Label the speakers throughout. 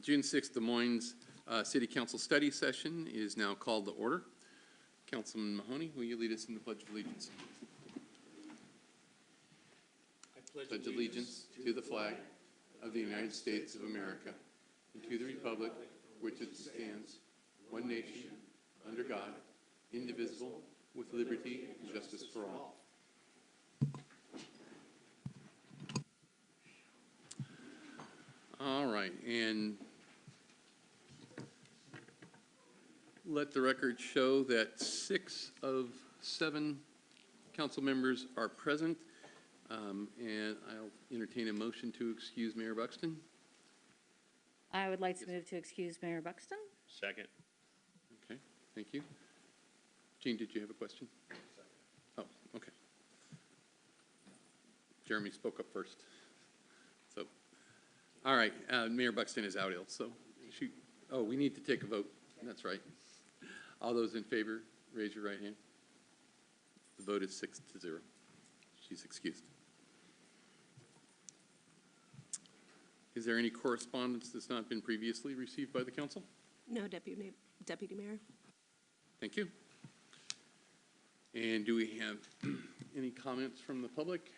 Speaker 1: June 6th Des Moines City Council study session is now called to order. Councilman Mahoney, will you lead us in the Pledge of Allegiance? I pledge allegiance to the flag of the United States of America and to the republic which it stands, one nation, under God, indivisible, with liberty and justice for all. All right, and let the record show that 6 of 7 council members are present, and I'll entertain a motion to excuse Mayor Buxton.
Speaker 2: I would like to move to excuse Mayor Buxton.
Speaker 3: Second.
Speaker 1: Okay, thank you. Jean, did you have a question? Oh, okay. Jeremy spoke up first. So, all right, Mayor Buxton is out ill, so we need to take a vote. That's right. All those in favor, raise your right hand. The vote is 6-0. She's excused. Is there any correspondence that's not been previously received by the council?
Speaker 4: No, Deputy Mayor.
Speaker 1: Thank you. And do we have any comments from the public?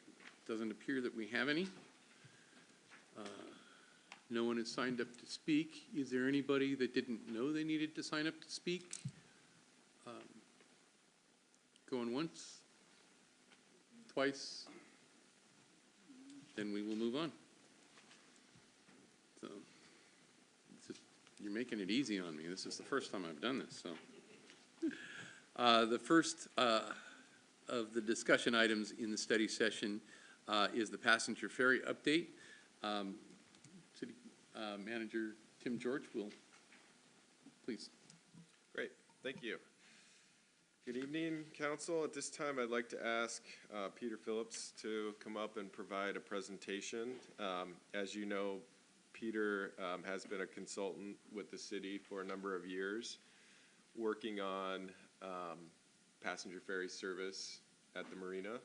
Speaker 1: Doesn't appear that we have any. No one has signed up to speak. Is there anybody that didn't know they needed to sign up to speak? Going once? Twice? Then we will move on. So, you're making it easy on me. This is the first time I've done this, so. The first of the discussion items in the study session is the passenger ferry update. City Manager Tim George will please.
Speaker 5: Great, thank you. Good evening, Council. At this time, I'd like to ask Peter Phillips to come up and provide a presentation. As you know, Peter has been a consultant with the city for a number of years, working on passenger ferry service at the marina.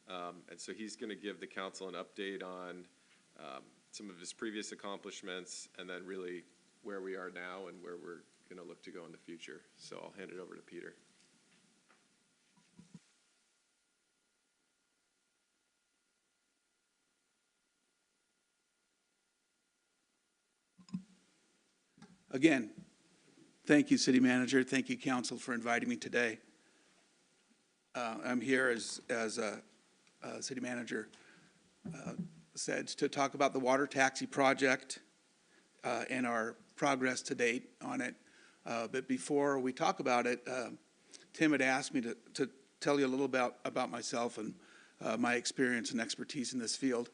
Speaker 5: And so he's going to give the council an update on some of his previous accomplishments and then really where we are now and where we're going to look to go in the future. So I'll hand it over to Peter.
Speaker 6: Again, thank you, City Manager. Thank you, Council, for inviting me today. I'm here as City Manager said to talk about the water taxi project and our progress to date on it. But before we talk about it, Tim had asked me to tell you a little about myself and my experience and expertise in this field.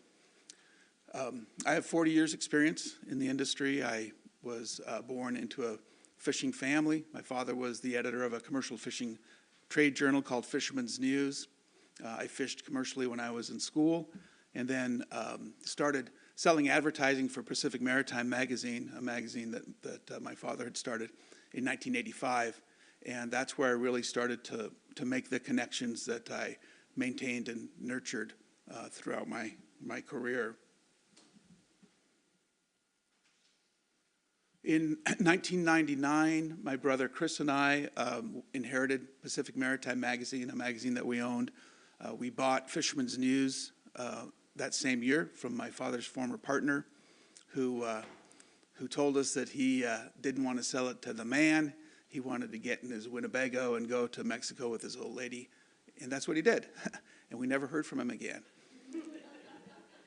Speaker 6: I have 40 years experience in the industry. I was born into a fishing family. My father was the editor of a commercial fishing trade journal called Fisherman's News. I fished commercially when I was in school, and then started selling advertising for Pacific Maritime Magazine, a magazine that my father had started in 1985. And that's where I really started to make the connections that I maintained and nurtured throughout my career. In 1999, my brother Chris and I inherited Pacific Maritime Magazine, a magazine that we owned. We bought Fisherman's News that same year from my father's former partner, who told us that he didn't want to sell it to the man. He wanted to get in his Winnebago and go to Mexico with his old lady, and that's what he did. And we never heard from him again.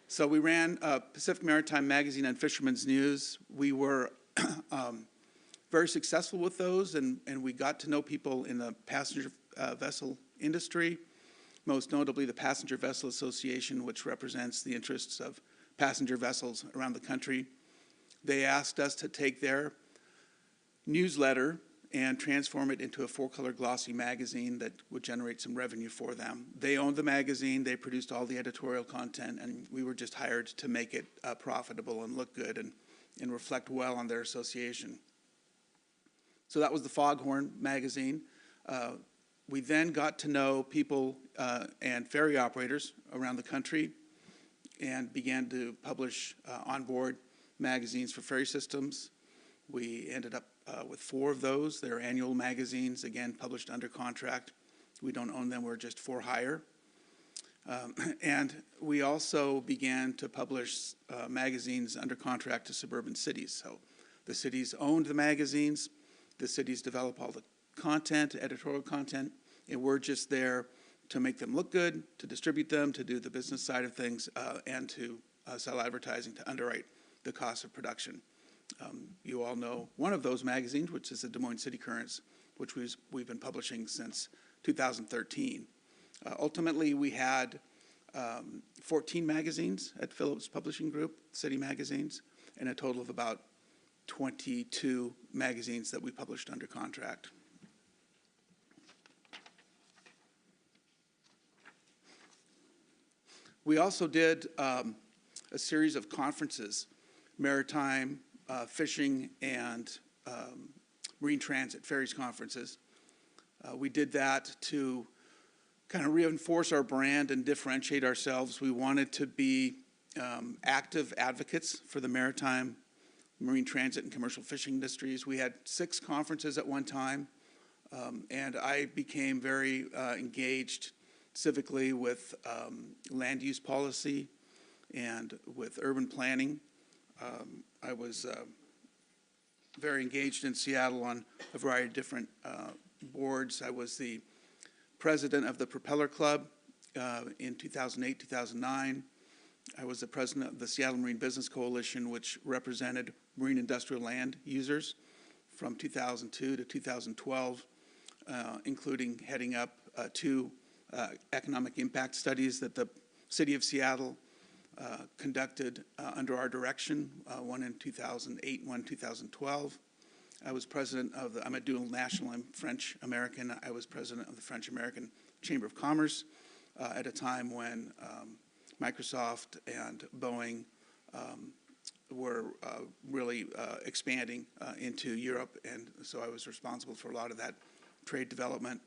Speaker 6: So we ran Pacific Maritime Magazine and Fisherman's News. We were very successful with those, and we got to know people in the passenger vessel industry, most notably the Passenger Vessel Association, which represents the interests of passenger vessels around the country. They asked us to take their newsletter and transform it into a 4-color glossy magazine that would generate some revenue for them. They owned the magazine, they produced all the editorial content, and we were just hired to make it profitable and look good and reflect well on their association. So that was the Foghorn magazine. We then got to know people and ferry operators around the country and began to publish onboard magazines for ferry systems. We ended up with 4 of those. They're annual magazines, again, published under contract. We don't own them, we're just for hire. And we also began to publish magazines under contract to suburban cities. So the cities owned the magazines, the cities develop all the content, editorial content, and we're just there to make them look good, to distribute them, to do the business side of things, and to sell advertising, to underwrite the cost of production. You all know one of those magazines, which is the Des Moines City Currents, which we've been publishing since 2013. Ultimately, we had 14 magazines at Phillips Publishing Group, city magazines, and a total of about 22 magazines that we published under contract. We also did a series of conferences, maritime, fishing, and marine transit, ferries conferences. We did that to kind of reinforce our brand and differentiate ourselves. We wanted to be active advocates for the maritime, marine transit, and commercial fishing industries. We had 6 conferences at one time, and I became very engaged civically with land use policy and with urban planning. I was very engaged in Seattle on a variety of different boards. I was the president of the Propeller Club in 2008, 2009. I was the president of the Seattle Marine Business Coalition, which represented marine industrial land users from 2002 to 2012, including heading up 2 economic impact studies that the City of Seattle conducted under our direction, one in 2008, one in 2012. I was president of I'm a dual national, I'm French-American. I was president of the French-American Chamber of Commerce at a time when Microsoft and Boeing were really expanding into Europe, and so I was responsible for a lot of that trade development.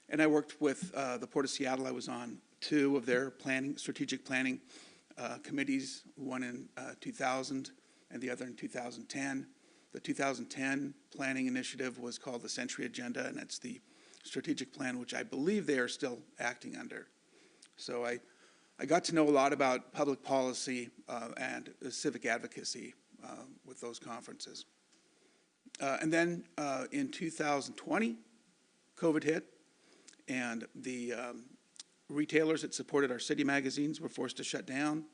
Speaker 6: And I worked with the Port of Seattle. I was on 2 of their strategic planning committees, one in 2000 and the other in 2010. The 2010 planning initiative was called the Century Agenda, and it's the strategic plan which I believe they are still acting under. So I got to know a lot about public policy and civic advocacy with those conferences. And then in 2020, COVID hit, and the retailers that supported our city magazines were forced to shut down.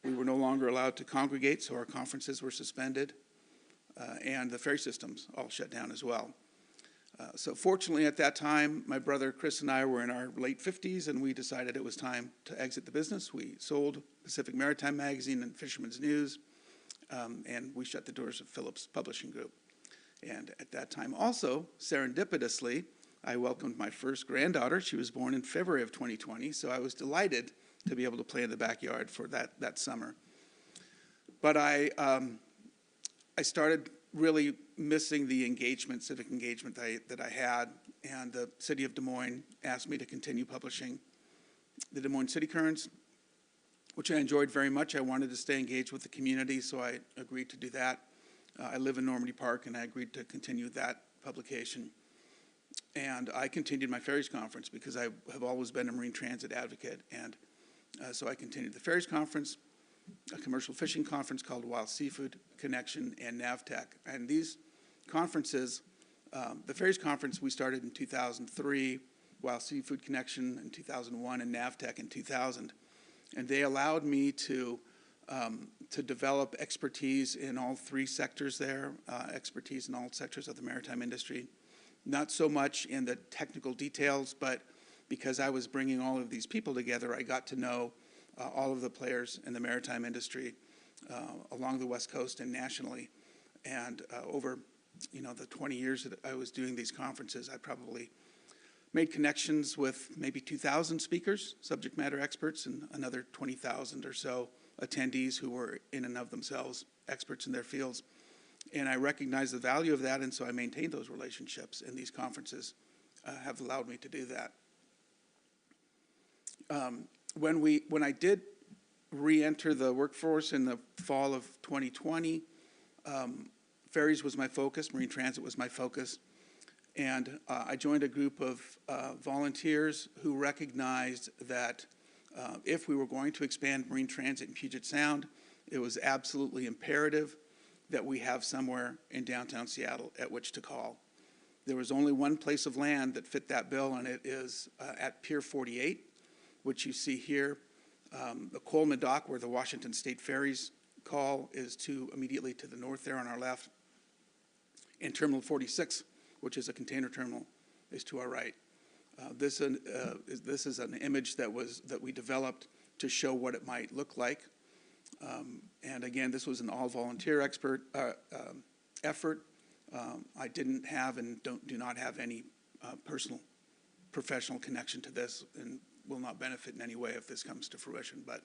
Speaker 6: We were no longer allowed to congregate, so our conferences were suspended, and the ferry systems all shut down as well. So fortunately at that time, my brother Chris and I were in our late 50s, and we decided it was time to exit the business. We sold Pacific Maritime Magazine and Fisherman's News, and we shut the doors of Phillips Publishing Group. And at that time also, serendipitously, I welcomed my first granddaughter. She was born in February of 2020, so I was delighted to be able to play in the backyard for that summer. But I started really missing the engagement, civic engagement that I had, and the city of Des Moines asked me to continue publishing the Des Moines City Currents, which I enjoyed very much. I wanted to stay engaged with the community, so I agreed to do that. I live in Normandy Park, and I agreed to continue that publication. And I continued my Ferries Conference because I have always been a marine transit advocate, and so I continued the Ferries Conference, a commercial fishing conference called Wild Seafood Connection, and NAVTech. And these conferences, the Ferries Conference we started in 2003, Wild Seafood Connection in 2001, and NAVTech in 2000. And they allowed me to develop expertise in all 3 sectors there, expertise in all sectors of the maritime industry. Not so much in the technical details, but because I was bringing all of these people together, I got to know all of the players in the maritime industry along the West Coast and nationally. And over the 20 years that I was doing these conferences, I probably made connections with maybe 2,000 speakers, subject matter experts, and another 20,000 or so attendees who were in and of themselves experts in their fields. And I recognized the value of that, and so I maintained those relationships, and these conferences have allowed me to do that. When I did re-enter the workforce in the fall of 2020. Ferries was my focus, marine transit was my focus. And I joined a group of volunteers who recognized that if we were going to expand marine transit in Puget Sound, it was absolutely imperative that we have somewhere in downtown Seattle at which to call. There was only one place of land that fit that bill, and it is at Pier 48, which you see here. The Coleman Dock, where the Washington State Ferries call, is immediately to the north there on our left. And Terminal 46, which is a container terminal, is to our right. This is an image that we developed to show what it might look like. And again, this was an all-volunteer effort. I didn't have and do not have any professional connection to this, and will not benefit in any way if this comes to fruition. But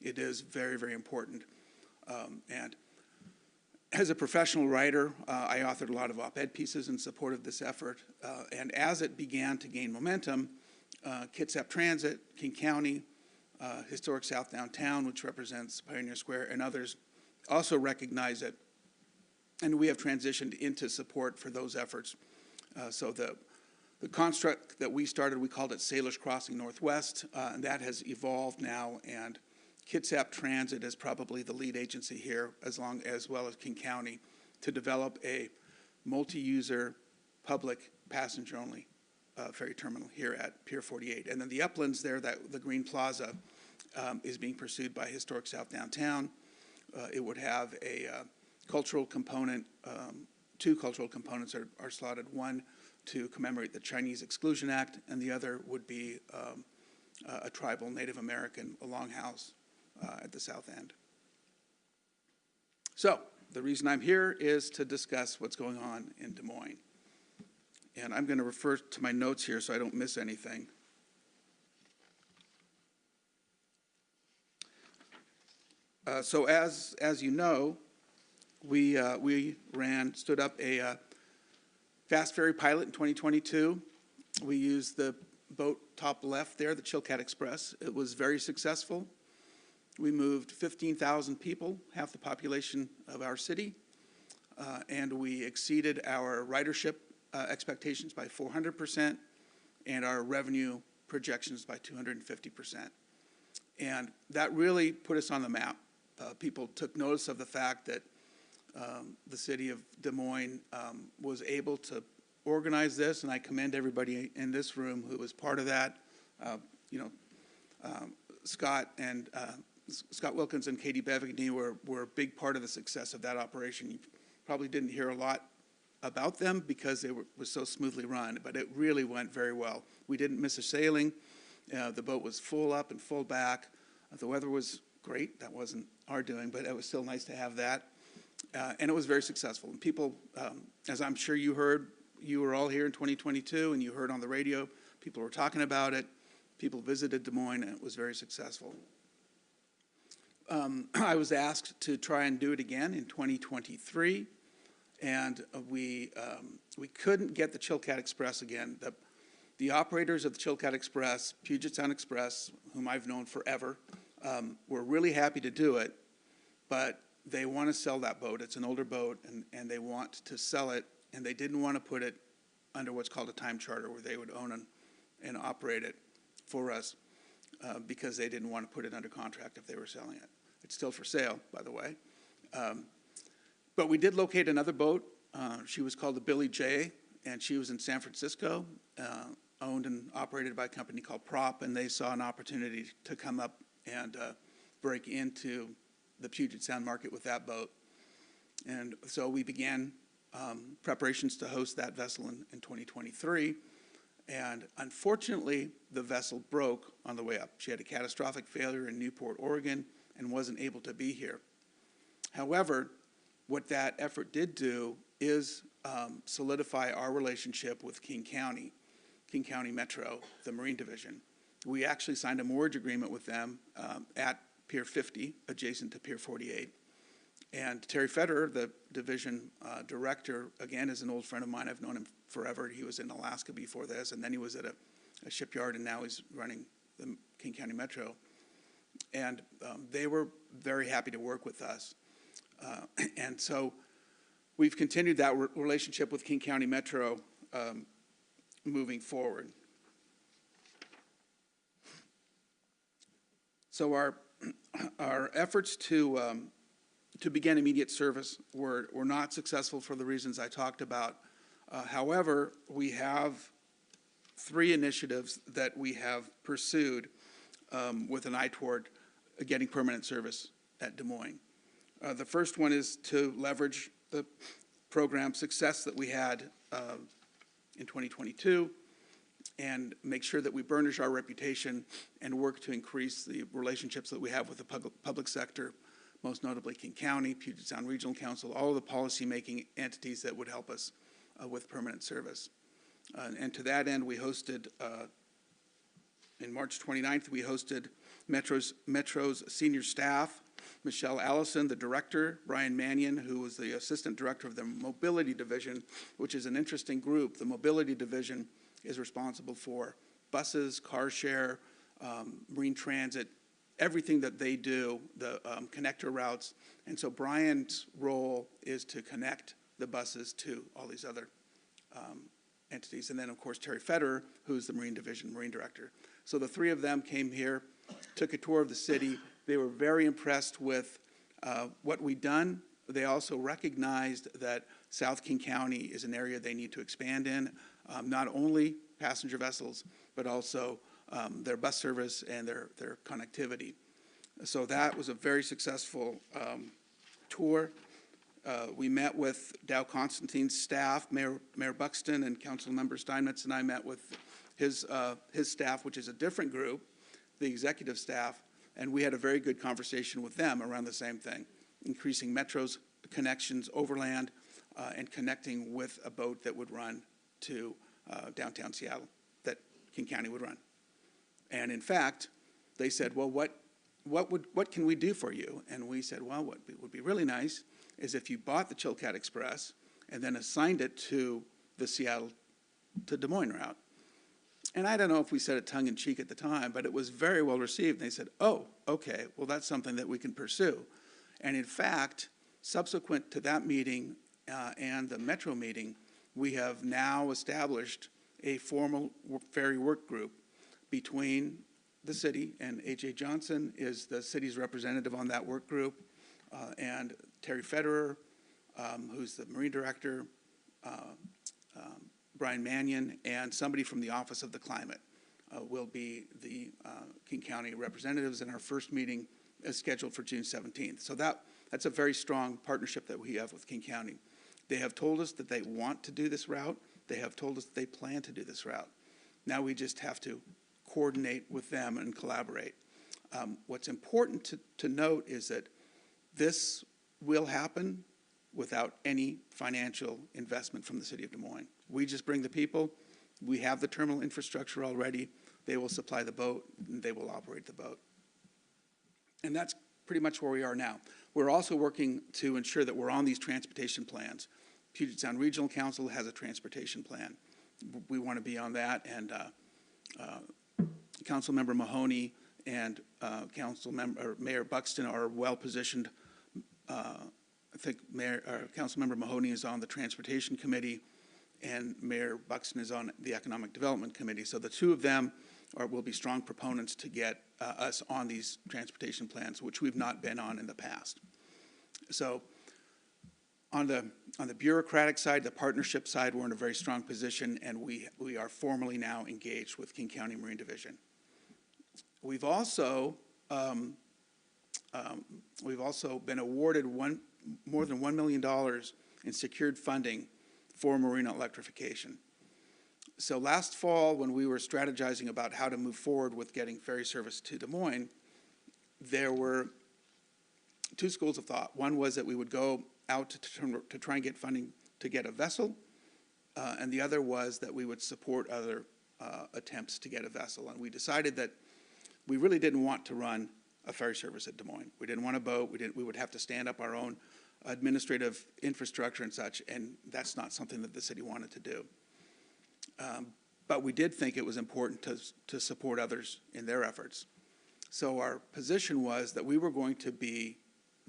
Speaker 6: it is very, very important. And as a professional writer, I authored a lot of op-ed pieces in support of this effort. And as it began to gain momentum, Kitsap Transit, King County, Historic South Downtown, which represents Pioneer Square, and others also recognize it. And we have transitioned into support for those efforts. So the construct that we started, we called it Sailors Crossing Northwest, and that has evolved now, and Kitsap Transit is probably the lead agency here, as well as King County, to develop a multi-user, public, passenger-only ferry terminal here at Pier 48. And then the uplands there, the Green Plaza, is being pursued by Historic South Downtown. It would have a cultural component. Two cultural components are slotted. One to commemorate the Chinese Exclusion Act, and the other would be a tribal Native American longhouse at the south end. So the reason I'm here is to discuss what's going on in Des Moines. And I'm going to refer to my notes here so I don't miss anything. So as you know, we stood up a fast ferry pilot in 2022. We used the boat top left there, the Chilkat Express. It was very successful. We moved 15,000 people, half the population of our city, and we exceeded our ridership expectations by 400% and our revenue projections by 250%. And that really put us on the map. People took notice of the fact that the city of Des Moines was able to organize this, and I commend everybody in this room who was part of that. Scott Wilkins and Katie Bevigny were a big part of the success of that operation. You probably didn't hear a lot about them because they were so smoothly run, but it really went very well. We didn't miss a sailing. The boat was full up and full back. The weather was great. That wasn't our doing, but it was still nice to have that. And it was very successful. And people, as I'm sure you heard, you were all here in 2022, and you heard on the radio, people were talking about it. People visited Des Moines, and it was very successful. I was asked to try and do it again in 2023, and we couldn't get the Chilkat Express again. The operators of the Chilkat Express, Puget Sound Express, whom I've known forever, were really happy to do it, but they want to sell that boat. It's an older boat, and they want to sell it, and they didn't want to put it under what's called a time charter, where they would own and operate it for us, because they didn't want to put it under contract if they were selling it. It's still for sale, by the way. But we did locate another boat. She was called the Billy J, and she was in San Francisco, owned and operated by a company called Prop, and they saw an opportunity to come up and break into the Puget Sound market with that boat. And so we began preparations to host that vessel in 2023. And unfortunately, the vessel broke on the way up. She had a catastrophic failure in Newport, Oregon, and wasn't able to be here. However, what that effort did do is solidify our relationship with King County Metro, the Marine Division. We actually signed a moorage agreement with them at Pier 50, adjacent to Pier 48. And Terry Federer, the division director, again, is an old friend of mine. I've known him forever. He was in Alaska before this, and then he was at a shipyard, and now he's running the King County Metro. And they were very happy to work with us. And so we've continued that relationship with King County Metro moving forward. So our efforts to begin immediate service were not successful for the reasons I talked about. However, we have 3 initiatives that we have pursued with an eye toward getting permanent service at Des Moines. The first one is to leverage the program success that we had in 2022 and make sure that we burnish our reputation and work to increase the relationships that we have with the public sector, most notably King County, Puget Sound Regional Council, all of the policy-making entities that would help us with permanent service. And to that end, we hosted, in March 29th, we hosted Metro's senior staff, Michelle Allison, the director, Brian Mannion, who was the assistant director of the Mobility Division, which is an interesting group. The Mobility Division is responsible for buses, car share, marine transit, everything that they do, the connector routes. And so Brian's role is to connect the buses to all these other entities. And then, of course, Terry Federer, who's the Marine Division Marine Director. So the 3 of them came here, took a tour of the city. They were very impressed with what we'd done. They also recognized that South King County is an area they need to expand in, not only passenger vessels, but also their bus service and their connectivity. So that was a very successful tour. We met with Dow Constantine's staff, Mayor Buxton and Councilmember Steinmetz and I met with his staff, which is a different group, the executive staff, and we had a very good conversation with them around the same thing, increasing Metro's connections overland and connecting with a boat that would run to downtown Seattle, that King County would run. And in fact, they said, well, what can we do for you? And we said, well, what would be really nice is if you bought the Chilkat Express and then assigned it to the Seattle to Des Moines route. And I don't know if we said it tongue-in-cheek at the time, but it was very well received. They said, oh, okay, well, that's something that we can pursue. And in fact, subsequent to that meeting and the Metro meeting, we have now established a formal ferry work group between the city, and A.J. Johnson is the city's representative on that work group, and Terry Federer, who's the Marine Director, Brian Mannion, and somebody from the Office of the Climate will be the King County representatives, and our first meeting is scheduled for June 17th. So that's a very strong partnership that we have with King County. They have told us that they want to do this route. They have told us that they plan to do this route. Now we just have to coordinate with them and collaborate. What's important to note is that this will happen without any financial investment from the city of Des Moines. We just bring the people. We have the terminal infrastructure already. They will supply the boat, and they will operate the boat. And that's pretty much where we are now. We're also working to ensure that we're on these transportation plans. Puget Sound Regional Council has a transportation plan. We want to be on that, and Councilmember Mahoney and Mayor Buxton are well positioned. I think Councilmember Mahoney is on the Transportation Committee, and Mayor Buxton is on the Economic Development Committee. So the 2 of them will be strong proponents to get us on these transportation plans, which we've not been on in the past. So on the bureaucratic side, the partnership side, we're in a very strong position, and we are formally now engaged with King County Marine Division. We've also been awarded more than $1 million in secured funding for marina electrification. So last fall, when we were strategizing about how to move forward with getting ferry service to Des Moines, there were 2 schools of thought. One was that we would go out to try and get funding to get a vessel, and the other was that we would support other attempts to get a vessel. And we decided that we really didn't want to run a ferry service at Des Moines. We didn't want a boat. We would have to stand up our own administrative infrastructure and such, and that's not something that the city wanted to do. But we did think it was important to support others in their efforts. So our position was that we were going to be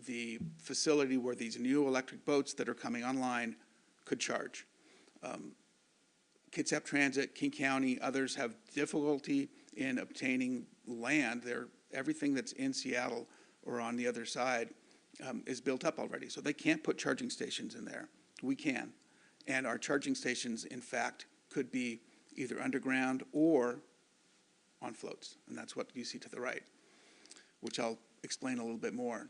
Speaker 6: the facility where these new electric boats that are coming online could charge. Kitsap Transit, King County, others have difficulty in obtaining land. Everything that's in Seattle or on the other side is built up already. So they can't put charging stations in there. We can. And our charging stations, in fact, could be either underground or on floats. And that's what you see to the right, which I'll explain a little bit more.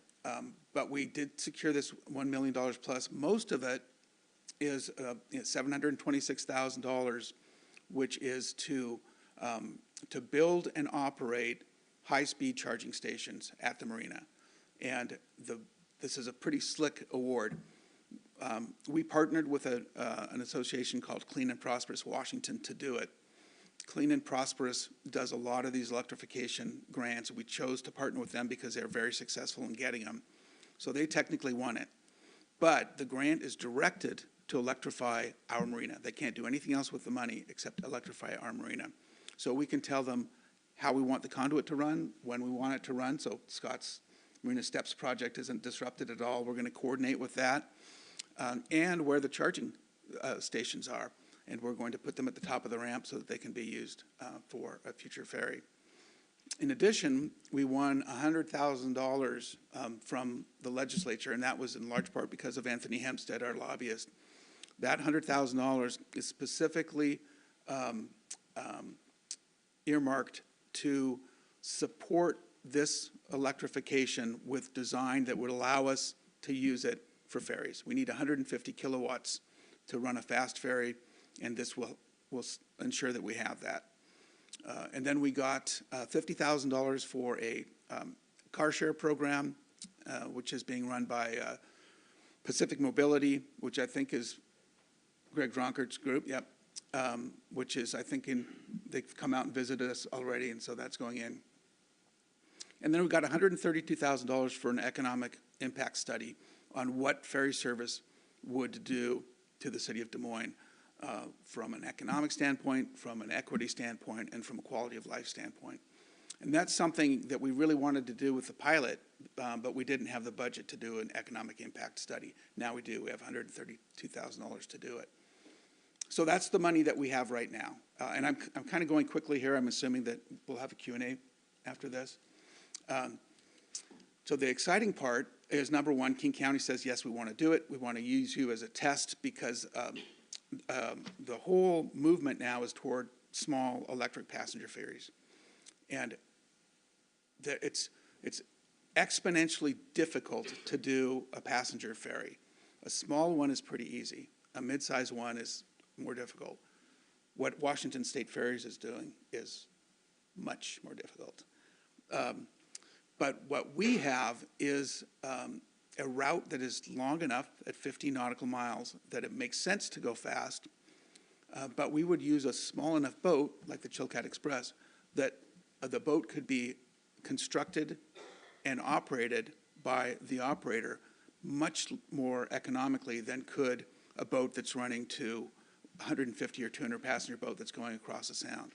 Speaker 6: But we did secure this $1 million plus. Most of it is $726,000, which is to build and operate high-speed charging stations at the marina. And this is a pretty slick award. We partnered with an association called Clean and Prosperous Washington to do it. Clean and Prosperous does a lot of these electrification grants. We chose to partner with them because they're very successful in getting them. So they technically won it. But the grant is directed to electrify our marina. They can't do anything else with the money except electrify our marina. So we can tell them how we want the conduit to run, when we want it to run. So Scott's Marina Steps project isn't disrupted at all. We're going to coordinate with that, and where the charging stations are. And we're going to put them at the top of the ramp so that they can be used for a future ferry. In addition, we won $100,000 from the legislature, and that was in large part because of Anthony Hempstead, our lobbyist. That $100,000 is specifically earmarked to support this electrification with design that would allow us to use it for ferries. We need 150 kilowatts to run a fast ferry, and this will ensure that we have that. And then we got $50,000 for a car share program, which is being run by Pacific Mobility, which I think is Greg Dronkert's group, yep, which is, I think, they've come out and visited us already, and so that's going in. And then we got $132,000 for an economic impact study on what ferry service would do to the city of Des Moines from an economic standpoint, from an equity standpoint, and from a quality of life standpoint. And that's something that we really wanted to do with the pilot, but we didn't have the budget to do an economic impact study. Now we do. We have $132,000 to do it. So that's the money that we have right now. And I'm kind of going quickly here. I'm assuming that we'll have a Q&A after this. So the exciting part is, number one, King County says, yes, we want to do it. We want to use you as a test because the whole movement now is toward small electric passenger ferries. And it's exponentially difficult to do a passenger ferry. A small one is pretty easy. A mid-sized one is more difficult. What Washington State Ferries is doing is much more difficult. But what we have is a route that is long enough at 50 nautical miles that it makes sense to go fast, but we would use a small enough boat, like the Chilkat Express, that the boat could be constructed and operated by the operator much more economically than could a boat that's running to 150 or 200 passenger boat that's going across the sound.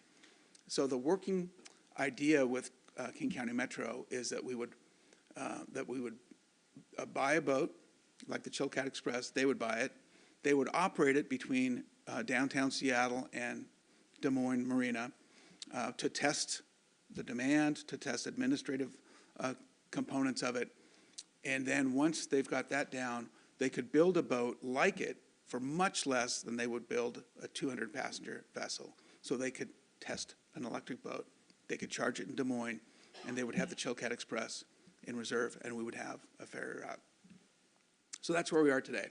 Speaker 6: So the working idea with King County Metro is that we would buy a boat like the Chilkat Express. They would buy it. They would operate it between downtown Seattle and Des Moines Marina to test the demand, to test administrative components of it. And then once they've got that down, they could build a boat like it for much less than they would build a 200-passenger vessel. So they could test an electric boat. They could charge it in Des Moines, and they would have the Chilkat Express in reserve, and we would have a ferry route. So that's where we are today.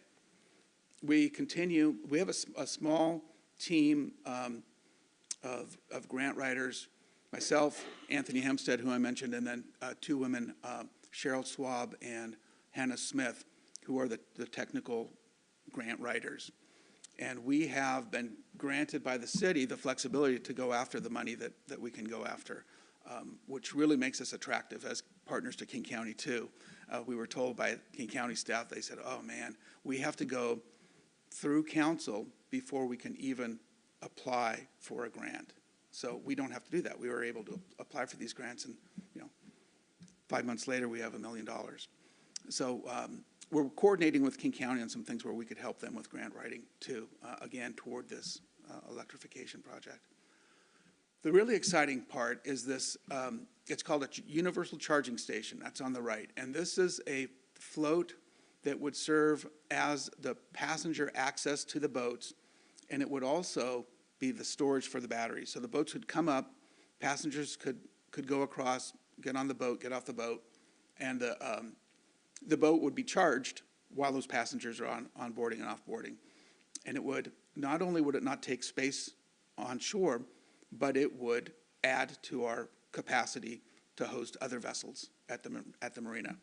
Speaker 6: We continue. We have a small team of grant writers, myself, Anthony Hempstead, who I mentioned, and then two women, Cheryl Swab and Hannah Smith, who are the technical grant writers. And we have been granted by the city the flexibility to go after the money that we can go after, which really makes us attractive as partners to King County too. We were told by King County staff, they said, oh man, we have to go through council before we can even apply for a grant. So we don't have to do that. We were able to apply for these grants and 5 months later, we have $1 million. So we're coordinating with King County on some things where we could help them with grant writing too, again, toward this electrification project. The really exciting part is this, it's called a universal charging station. That's on the right. And this is a float that would serve as the passenger access to the boats, and it would also be the storage for the batteries. So the boats would come up, passengers could go across, get on the boat, get off the boat, and the boat would be charged while those passengers are on boarding and off boarding. And it would, not only would it not take space on shore, but it would add to our capacity to host other vessels at the marina.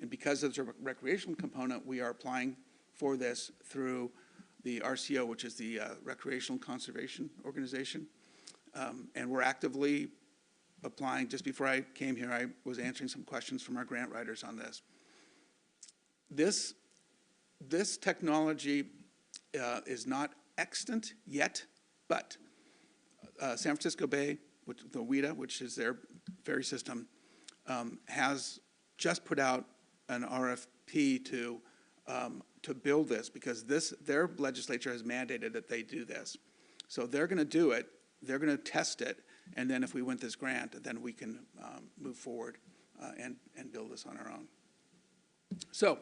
Speaker 6: And because there's a recreational component, we are applying for this through the RCO, which is the Recreational Conservation Organization. And we're actively applying. Just before I came here, I was answering some questions from our grant writers on this. This technology is not extant yet, but San Francisco Bay, the WIDA, which is their ferry system, has just put out an RFP to build this, because their legislature has mandated that they do this. So they're going to do it, they're going to test it, and then if we win this grant, then we can move forward and build this on our own. So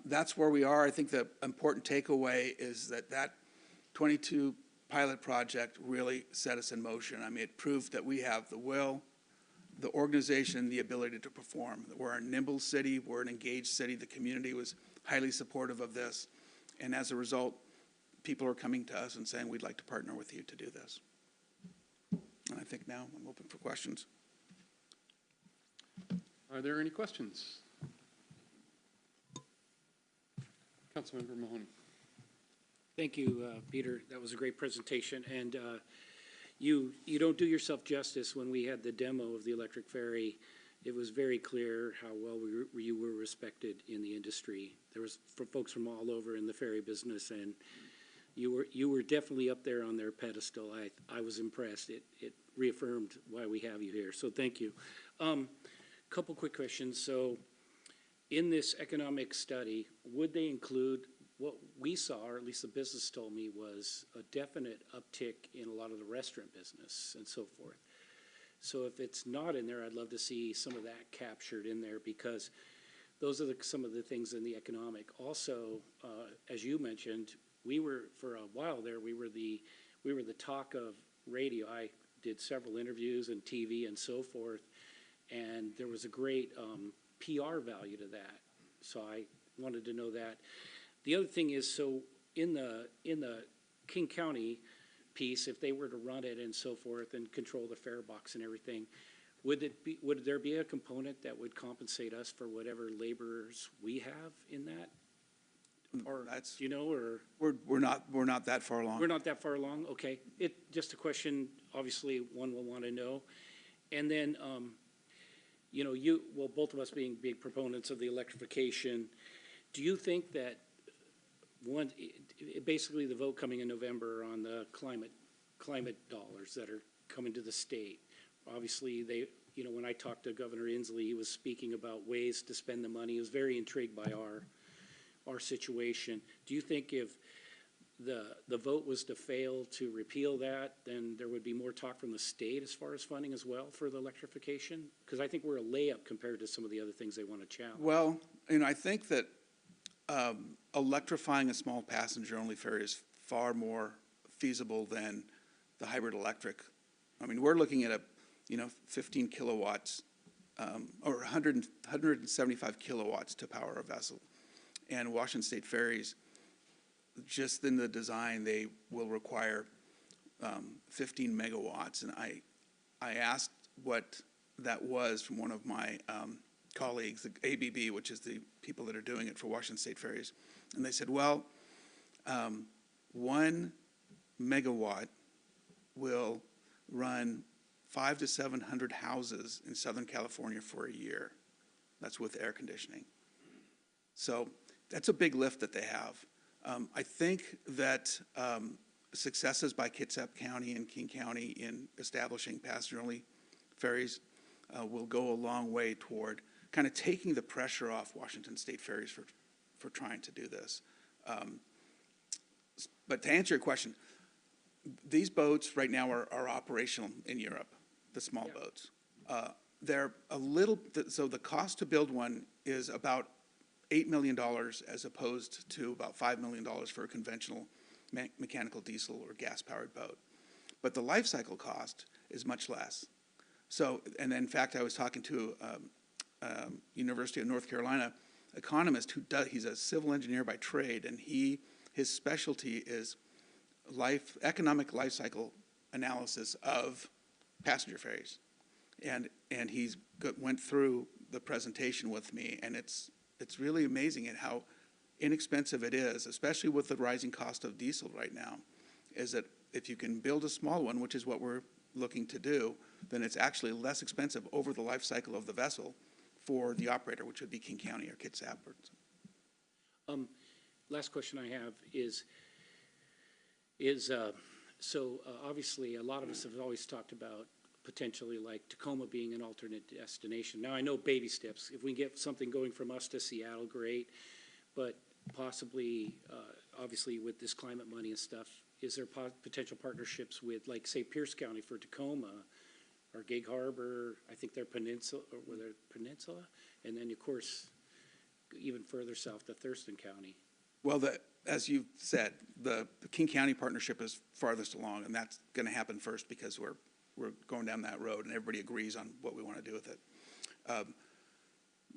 Speaker 6: that's where we are. I think the important takeaway is that 22 pilot project really set us in motion. I mean, it proved that we have the will, the organization, the ability to perform. We're a nimble city, we're an engaged city. The community was highly supportive of this. And as a result, people are coming to us and saying, we'd like to partner with you to do this. And I think now I'm open for questions.
Speaker 1: Are there any questions? Councilmember Mahoney.
Speaker 3: Thank you, Peter. That was a great presentation. And you don't do yourself justice. When we had the demo of the electric ferry, it was very clear how well you were respected in the industry. There was folks from all over in the ferry business, and you were definitely up there on their pedestal. I was impressed. It reaffirmed why we have you here. So thank you. Couple quick questions. So in this economic study, would they include what we saw, or at least the business told me, was a definite uptick in a lot of the restaurant business and so forth? So if it's not in there, I'd love to see some of that captured in there, because those are some of the things in the economic. Also, as you mentioned, we were, for a while there, we were the talk of radio. I did several interviews and TV and so forth, and there was a great PR value to that. So I wanted to know that. The other thing is, so in the King County piece, if they were to run it and so forth and control the fare box and everything, would there be a component that would compensate us for whatever laborers we have in that? Or
Speaker 6: That's,
Speaker 3: you know, or
Speaker 6: we're not that far along.
Speaker 3: we're not that far along? Okay. Just a question, obviously one will want to know. And then, you know, both of us being big proponents of the electrification, do you think that basically the vote coming in November on the climate dollars that are coming to the state, obviously when I talked to Governor Inslee, he was speaking about ways to spend the money. He was very intrigued by our situation. Do you think if the vote was to fail to repeal that, then there would be more talk from the state as far as funding as well for the electrification? Because I think we're a layup compared to some of the other things they want to challenge.
Speaker 6: Well, I think that electrifying a small passenger-only ferry is far more feasible than the hybrid electric. I mean, we're looking at 15 kilowatts or 175 kilowatts to power a vessel. And Washington State ferries, just in the design, they will require 15 megawatts. And I asked what that was from one of my colleagues, the ABB, which is the people that are doing it for Washington State ferries. And they said, well, 1 megawatt will run 500 to 700 houses in Southern California for a year. That's with air conditioning. So that's a big lift that they have. I think that successes by Kitsap County and King County in establishing passenger-only ferries will go a long way toward kind of taking the pressure off Washington State Ferries for trying to do this. But to answer your question, these boats right now are operational in Europe, the small boats. They're a little, so the cost to build one is about $8 million as opposed to about $5 million for a conventional mechanical diesel or gas-powered boat. But the life cycle cost is much less. So, and in fact, I was talking to University of North Carolina economist he's a civil engineer by trade, and his specialty is economic life cycle analysis of passenger ferries. And he's went through the presentation with me, and it's really amazing at how inexpensive it is, especially with the rising cost of diesel right now, is that if you can build a small one, which is what we're looking to do, then it's actually less expensive over the life cycle of the vessel for the operator, which would be King County or Kitsap.
Speaker 3: Last question I have is obviously a lot of us have always talked about potentially like Tacoma being an alternate destination. Now I know baby steps. If we get something going from us to Seattle, great, but possibly, obviously with this climate money and stuff, is there potential partnerships with, like, say, Pierce County for Tacoma, or Gig Harbor? I think they're peninsula, and then of course, even further south to Thurston County.
Speaker 6: Well, as you said, the King County partnership is farthest along, and that's going to happen first because we're going down that road, and everybody agrees on what we want to do with it.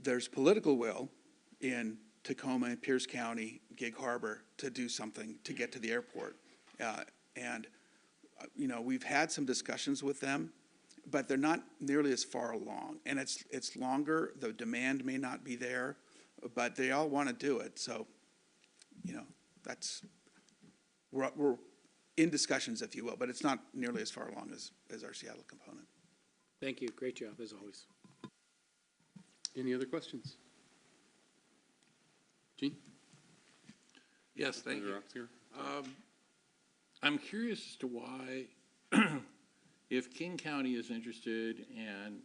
Speaker 6: There's political will in Tacoma and Pierce County, Gig Harbor, to do something to get to the airport. We've had some discussions with them, but they're not nearly as far along. And it's longer, the demand may not be there, but they all want to do it. So, we're in discussions, if you will, but it's not nearly as far along as our Seattle component.
Speaker 3: Thank you. Great job, as always.
Speaker 1: Any other questions? Gene?
Speaker 7: Yes, thank you.
Speaker 1: Senator Oxier?
Speaker 7: I'm curious as to why, if King County is interested and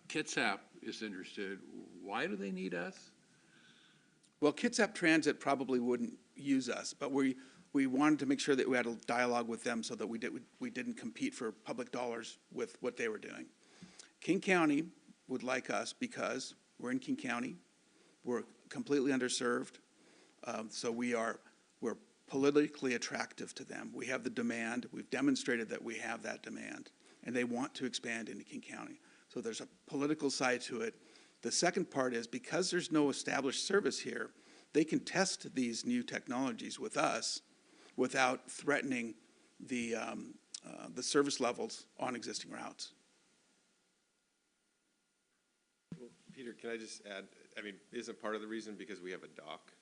Speaker 7: Kitsap is interested, why do they need us?
Speaker 6: Well, Kitsap Transit probably wouldn't use us, but we wanted to make sure that we had a dialogue with them so that we didn't compete for public dollars with what they were doing. King County would like us because we're in King County, we're completely underserved, so we're politically attractive to them. We have the demand, we've demonstrated that we have that demand, and they want to expand into King County. So there's a political side to it. The second part is because there's no established service here, they can test these new technologies with us without threatening the service levels on existing routes.
Speaker 5: Well, Peter, can I just add, isn't part of the reason because we have a dock?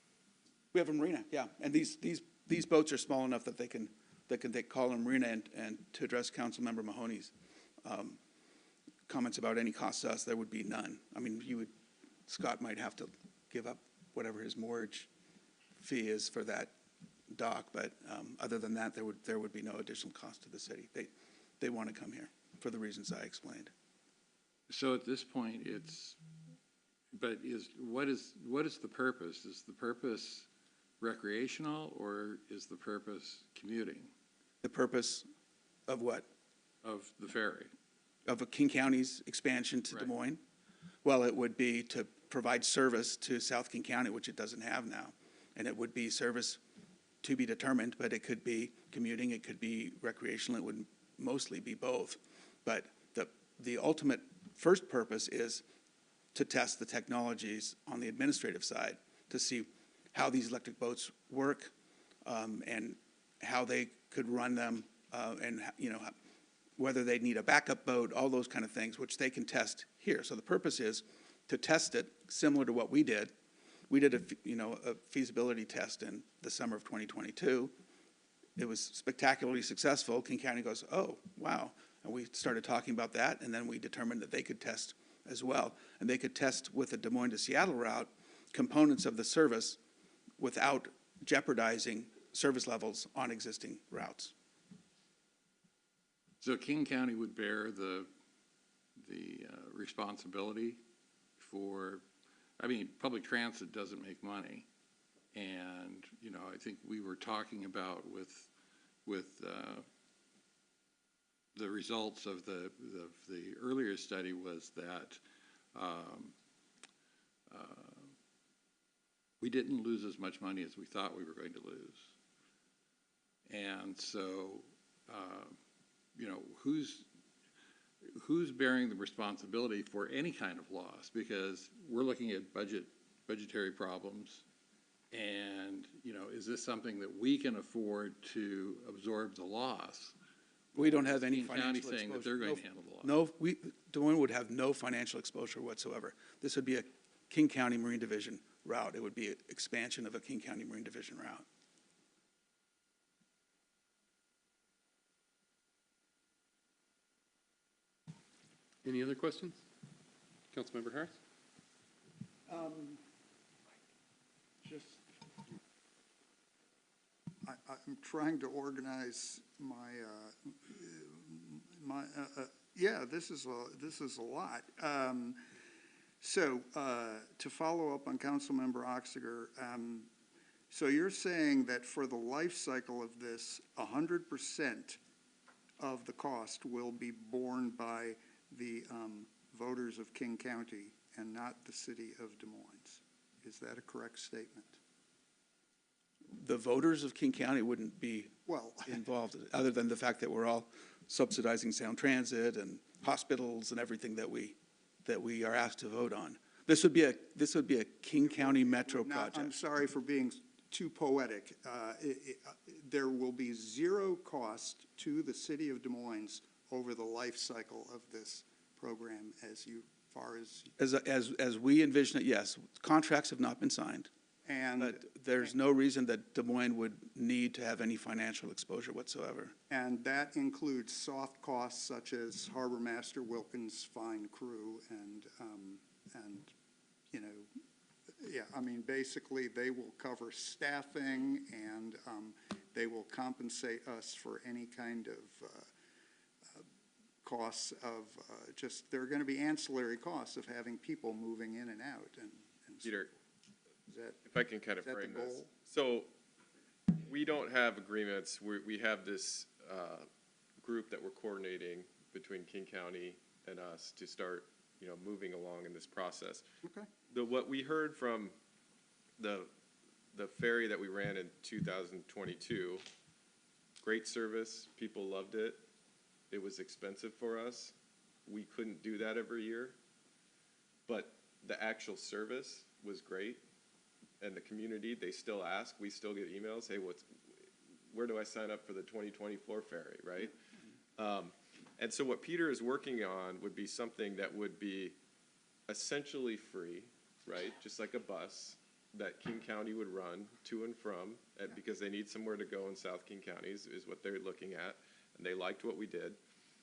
Speaker 6: We have a marina, yeah, and these boats are small enough that they call them marina. And to address Councilmember Mahoney's comments about any cost to us, there would be none. Scott might have to give up whatever his mortgage fee is for that dock, but other than that, there would be no additional cost to the city. They want to come here for the reasons I explained.
Speaker 7: So at this point, what is the purpose? Is the purpose recreational or is the purpose commuting?
Speaker 6: The purpose of what?
Speaker 7: Of the ferry?
Speaker 6: Of a King County's expansion to Des Moines? Well, it would be to provide service to South King County, which it doesn't have now. And it would be service to be determined, but it could be commuting, it could be recreational, it would mostly be both. But the ultimate first purpose is to test the technologies on the administrative side to see how these electric boats work and how they could run them and whether they need a backup boat, all those kind of things, which they can test here. So the purpose is to test it similar to what we did. We did a feasibility test in the summer of 2022. It was spectacularly successful. King County goes, oh, wow. And we started talking about that, and then we determined that they could test as well. And they could test with the Des Moines to Seattle route components of the service without jeopardizing service levels on existing routes.
Speaker 7: So King County would bear responsibility for, I mean, public transit doesn't make money. And, you know, I think we were talking about with the results of the earlier study was that we didn't lose as much money as we thought we were going to lose. And so, you know, who's bearing the responsibility for any kind of loss? Because we're looking at budgetary problems, and, you know, is this something that we can afford to absorb the loss?
Speaker 6: We don't have any
Speaker 7: King County
Speaker 6: financial
Speaker 7: saying that
Speaker 6: exposure.
Speaker 7: they're going to handle the loss.
Speaker 6: No, Des Moines would have no financial exposure whatsoever. This would be a King County Marine Division route. It would be an expansion of a King County Marine Division route.
Speaker 1: Any other questions? Councilmember Harris?
Speaker 8: Just, I'm trying to organize yeah, this is a lot. So, to follow up on Councilmember Oxiger, so you're saying that for the life cycle of this, 100% of the cost will be borne by the voters of King County and not the city of Des Moines. Is that a correct statement?
Speaker 6: The voters of King County wouldn't be
Speaker 8: Well,
Speaker 6: involved, other than the fact that we're all subsidizing Sound Transit and hospitals and everything that we are asked to vote on. This would be a King County Metro
Speaker 8: now,
Speaker 6: project.
Speaker 8: I'm sorry for being too poetic. There will be zero cost to the city of Des Moines over the life cycle of this program far as.
Speaker 6: As we envision it, yes. Contracts have not been signed,
Speaker 8: And,
Speaker 6: but there's no reason that Des Moines would need to have any financial exposure whatsoever.
Speaker 8: and that includes soft costs such as Harbor Master Wilkins' fine crew and, you know, yeah, I mean, basically, they will cover staffing and they will compensate us for any kind of costs of just, there are going to be ancillary costs of having people moving in and out. And so
Speaker 5: Peter,
Speaker 8: is that,
Speaker 5: if I can kind of
Speaker 8: is that the
Speaker 5: frame this.
Speaker 8: goal?
Speaker 5: So we don't have agreements. We have this group that we're coordinating between King County and us to start, you know, moving along in this process.
Speaker 8: Okay.
Speaker 5: What we heard from the ferry that we ran in 2022, great service, people loved it. It was expensive for us. We couldn't do that every year. But the actual service was great. And the community, they still ask, we still get emails, hey, where do I sign up for the 2024 ferry, right? And so what Peter is working on would be something that would be essentially free, right? Just like a bus that King County would run to and from, because they need somewhere to go in South King County is what they're looking at, and they liked what we did.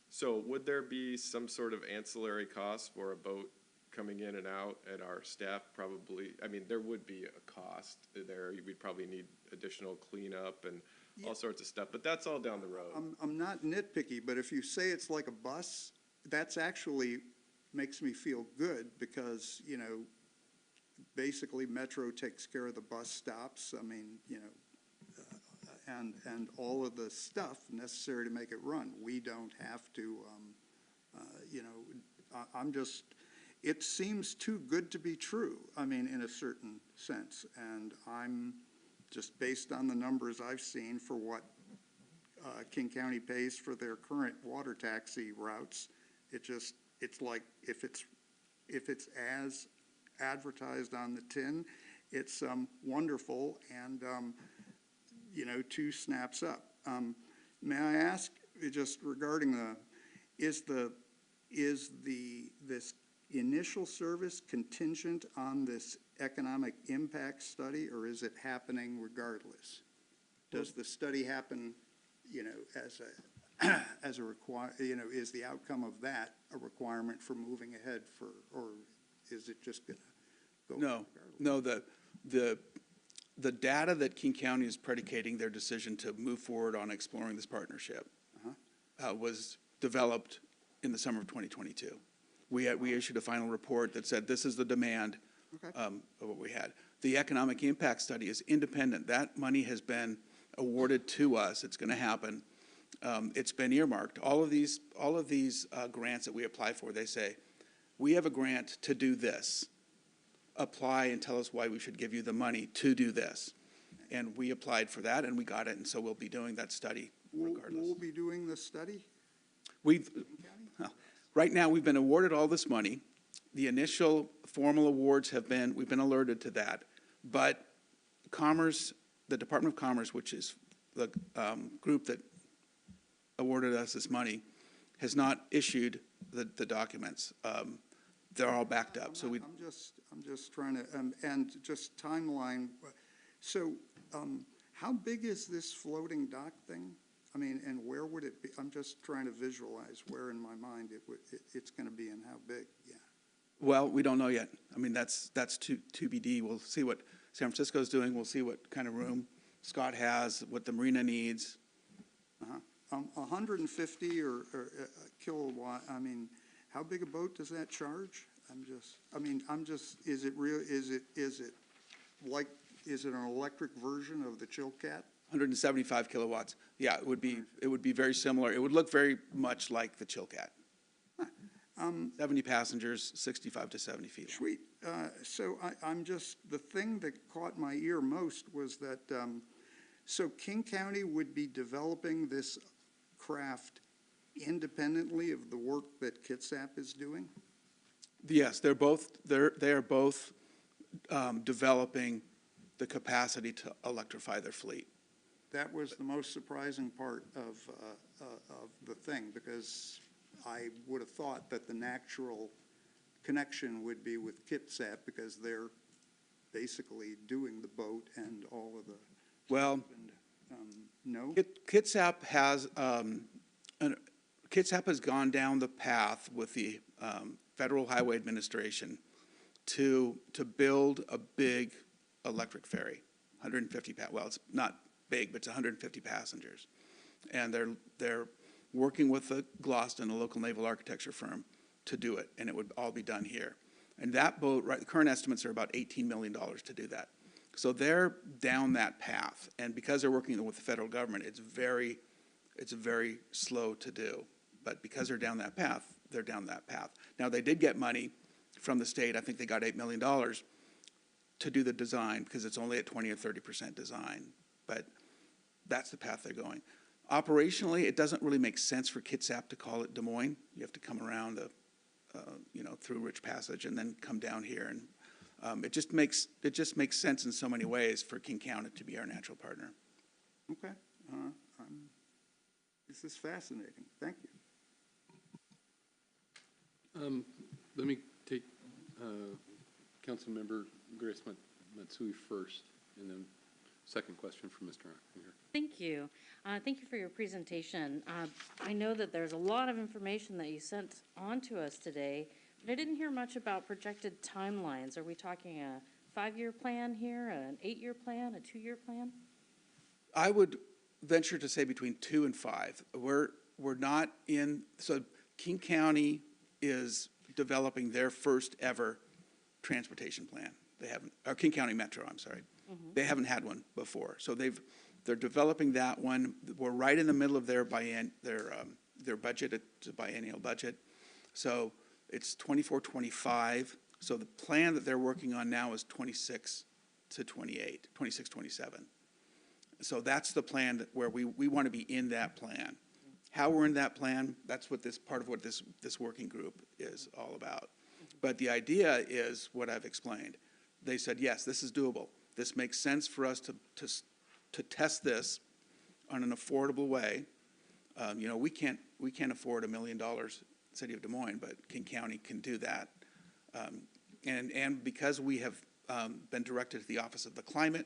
Speaker 5: So would there be some sort of ancillary cost for a boat coming in and out, and our staff probably, I mean, there would be a cost there. We'd probably need additional cleanup and all sorts of stuff, but that's all down the road.
Speaker 8: I'm not nitpicky, but if you say it's like a bus, that's actually makes me feel good because, you know, basically Metro takes care of the bus stops. I mean, you know, and all of the stuff necessary to make it run. We don't have to, you know, I'm just, it seems too good to be true. I mean, in a certain sense, and I'm just based on the numbers I've seen for what King County pays for their current water taxi routes. It's like if it's as advertised on the tin, it's wonderful and you know, two snaps up. May I ask, just regarding this initial service contingent on this economic impact study, or is it happening regardless? Does the study happen, you know, as a you know, is the outcome of that a requirement for moving ahead or is it just gonna go?
Speaker 6: No, the data that King County is predicating their decision to move forward on exploring this partnership was developed in the summer of 2022. We issued a final report that said this is the demand
Speaker 8: Okay.
Speaker 6: of what we had. The economic impact study is independent. That money has been awarded to us. It's going to happen. It's been earmarked. All of these grants that we apply for, they say, we have a grant to do this. Apply and tell us why we should give you the money to do this. And we applied for that, and we got it, and so we'll be doing that study regardless.
Speaker 8: We'll be doing the study?
Speaker 6: Well, right now, we've been awarded all this money. The initial formal awards we've been alerted to that. But Commerce, the Department of Commerce, which is the group that awarded us this money, has not issued the documents. They're all backed up, so we.
Speaker 8: I'm just trying to, and just timeline. So, how big is this floating dock thing? I mean, and where would it be? I'm just trying to visualize where in my mind it's going to be and how big, yeah.
Speaker 6: Well, we don't know yet. I mean, that's to TBD. We'll see what San Francisco's doing. We'll see what kind of room Scott has, what the marina needs.
Speaker 8: 150 or kilowatt, I mean, how big a boat does that charge? Is it real, is it an electric version of the Chilcat?
Speaker 6: 175 kilowatts. Yeah, it would be very similar. It would look very much like the Chilcat. 70 passengers, 65 to 70 feet long.
Speaker 8: Sweet. So the thing that caught my ear most was that, so King County would be developing this craft independently of the work that Kitsap is doing?
Speaker 6: Yes, they are both developing the capacity to electrify their fleet.
Speaker 8: That was the most surprising part of the thing, because I would have thought that the natural connection would be with Kitsap, because they're basically doing the boat and all of the.
Speaker 6: Well,
Speaker 8: no?
Speaker 6: Kitsap has gone down the path with the Federal Highway Administration to build a big electric ferry, 150, well, it's not big, but it's 150 passengers. And they're working with the Gloston, a local naval architecture firm, to do it, and it would all be done here. And that boat, right, the current estimates are about $18 million to do that. So they're down that path, and because they're working with the federal government, it's very slow to do. But because they're down that path, they're down that path. Now, they did get money from the state. I think they got $8 million to do the design, because it's only at 20 or 30% design. But that's the path they're going. Operationally, it doesn't really make sense for Kitsap to call it Des Moines. You have to come around through Rich Passage and then come down here, and it just makes sense in so many ways for King County to be our natural partner.
Speaker 8: Okay. This is fascinating. Thank you.
Speaker 1: Let me take Councilmember Grace Matsui first, and then second question from Mr. Oettinger.
Speaker 2: Thank you. Thank you for your presentation. I know that there's a lot of information that you sent on to us today, but I didn't hear much about projected timelines. Are we talking a 5-year plan here, an 8-year plan, a 2-year plan?
Speaker 6: I would venture to say between 2 and 5. We're not in, so King County is developing their first ever transportation plan. They haven't, or King County Metro, I'm sorry. Mm-hmm. They haven't had one before. So they're developing that one. We're right in the middle of their budget. It's a biennial budget. So it's 24, 25. So the plan that they're working on now is 26 to 28, 26, 27. So that's the plan where we want to be in that plan. How we're in that plan, that's what part of what this working group is all about. But the idea is what I've explained. They said, yes, this is doable. This makes sense for us to test this on an affordable way. We can't afford $1 million, City of Des Moines, but King County can do that. And because we have been directed to the Office of the Climate,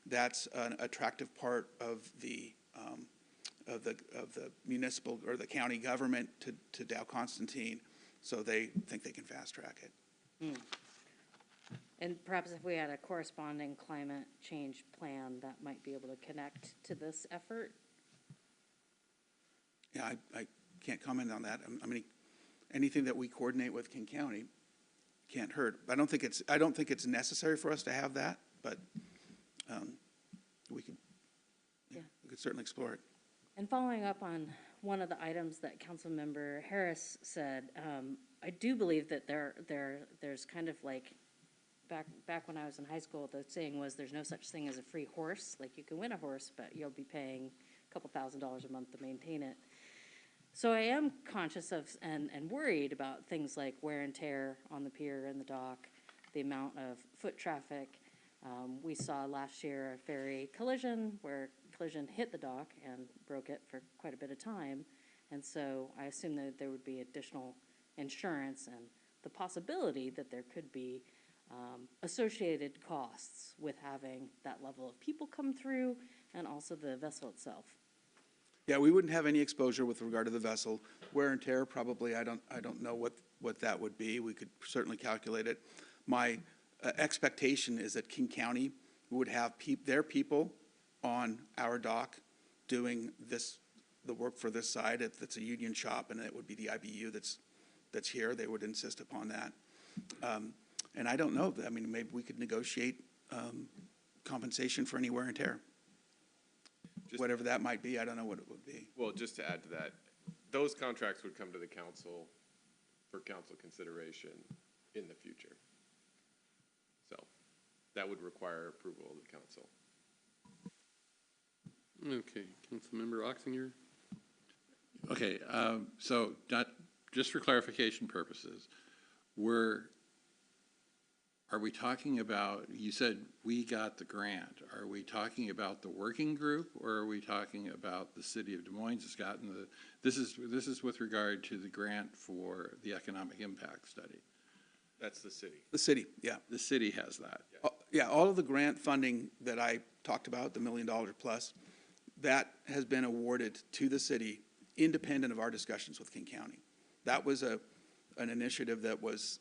Speaker 6: that's an attractive part of the municipal or the county government to Dow Constantine, so they think they can fast track it.
Speaker 2: And perhaps if we had a corresponding climate change plan, that might be able to connect to this effort?
Speaker 6: Yeah, I can't comment on that. anything that we coordinate with King County can't hurt. I don't think it's necessary for us to have that, but we could,
Speaker 2: Yeah.
Speaker 6: we could certainly explore it.
Speaker 2: And following up on one of the items that Councilmember Harris said, I do believe that there's kind of like, back when I was in high school, the saying was, there's no such thing as a free horse. Like, you can win a horse, but you'll be paying a couple $1,000s a month to maintain it. So I am conscious of and worried about things like wear and tear on the pier and the dock, the amount of foot traffic. We saw last year a ferry collision where collision hit the dock and broke it for quite a bit of time. And so I assume that there would be additional insurance and the possibility that there could be associated costs with having that level of people come through and also the vessel itself.
Speaker 6: Yeah, we wouldn't have any exposure with regard to the vessel. Wear and tear, probably, I don't know what that would be. We could certainly calculate it. My expectation is that King County would have their people on our dock doing the work for this side. If it's a union shop, and it would be the IBU that's here, they would insist upon that. And I don't know, I mean, maybe we could negotiate compensation for any wear and tear. Whatever that might be, I don't know what it would be.
Speaker 5: Well, just to add to that, those contracts would come to the council for council consideration in the future. So that would require approval of the council.
Speaker 1: Okay, Councilmember Oxinger?
Speaker 7: Okay, so just for clarification purposes, are we talking about, you said we got the grant, are we talking about the working group, or are we talking about the city of Des Moines has gotten this is with regard to the grant for the economic impact study?
Speaker 5: That's the city.
Speaker 6: The city, yeah.
Speaker 7: The city has that.
Speaker 6: Yeah, all of the grant funding that I talked about, the $1 million plus, that has been awarded to the city independent of our discussions with King County. That was an initiative that was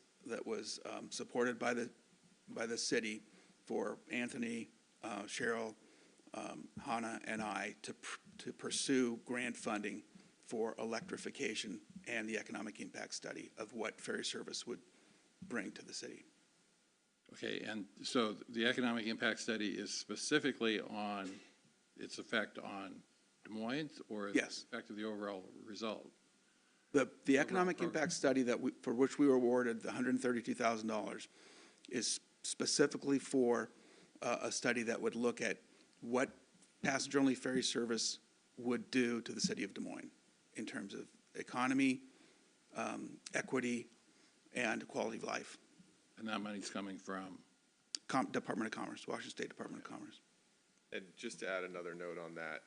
Speaker 6: supported by the city for Anthony, Cheryl, Hannah, and I to pursue grant funding for electrification and the economic impact study of what ferry service would bring to the city.
Speaker 7: Okay, and so the economic impact study is specifically on its effect on Des Moines, or
Speaker 6: Yes.
Speaker 7: the effect of the overall result?
Speaker 6: The economic impact study for which we were awarded the $132,000 is specifically for a study that would look at what passenger-only ferry service would do to the city of Des Moines in terms of economy, equity, and quality of life.
Speaker 7: And that money's coming from?
Speaker 6: Department of Commerce, Washington State Department of Commerce.
Speaker 5: And just to add another note on that,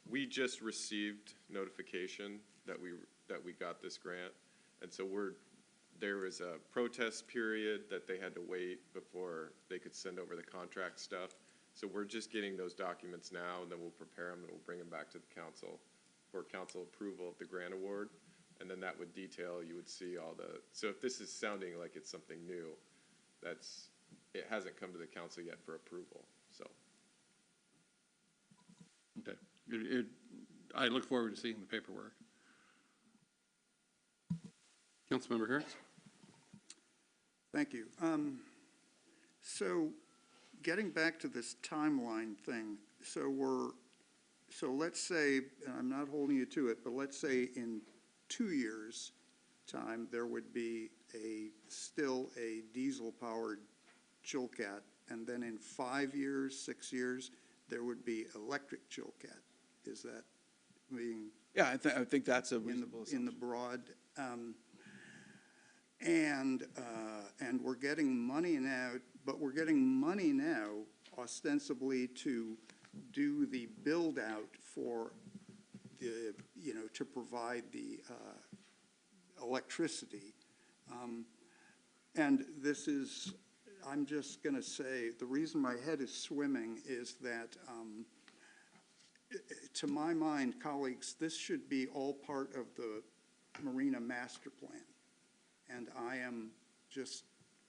Speaker 5: we just received notification that we got this grant. And so there was a protest period that they had to wait before they could send over the contract stuff. So we're just getting those documents now, and then we'll prepare them and we'll bring them back to the council for council approval of the grant award. And then that would detail, you would see all so if this is sounding like it's something new, it hasn't come to the council yet for approval, so.
Speaker 7: Okay. I look forward to seeing the paperwork.
Speaker 1: Councilmember Harris?
Speaker 8: Thank you. So getting back to this timeline thing, so let's say, and I'm not holding you to it, but let's say in 2 years' time, there would be still a diesel-powered Chilcat, and then in 5 years, 6 years, there would be electric Chilcat. Is that being?
Speaker 6: Yeah, I think that's a
Speaker 8: in
Speaker 6: reasonable
Speaker 8: the, in the
Speaker 6: assumption.
Speaker 8: broad, and we're getting money now, but we're getting money now ostensibly to do the build out for the, to provide the electricity. And this is, I'm just going to say, the reason my head is swimming is that, to my mind, colleagues, this should be all part of the Marina Master Plan. And I am just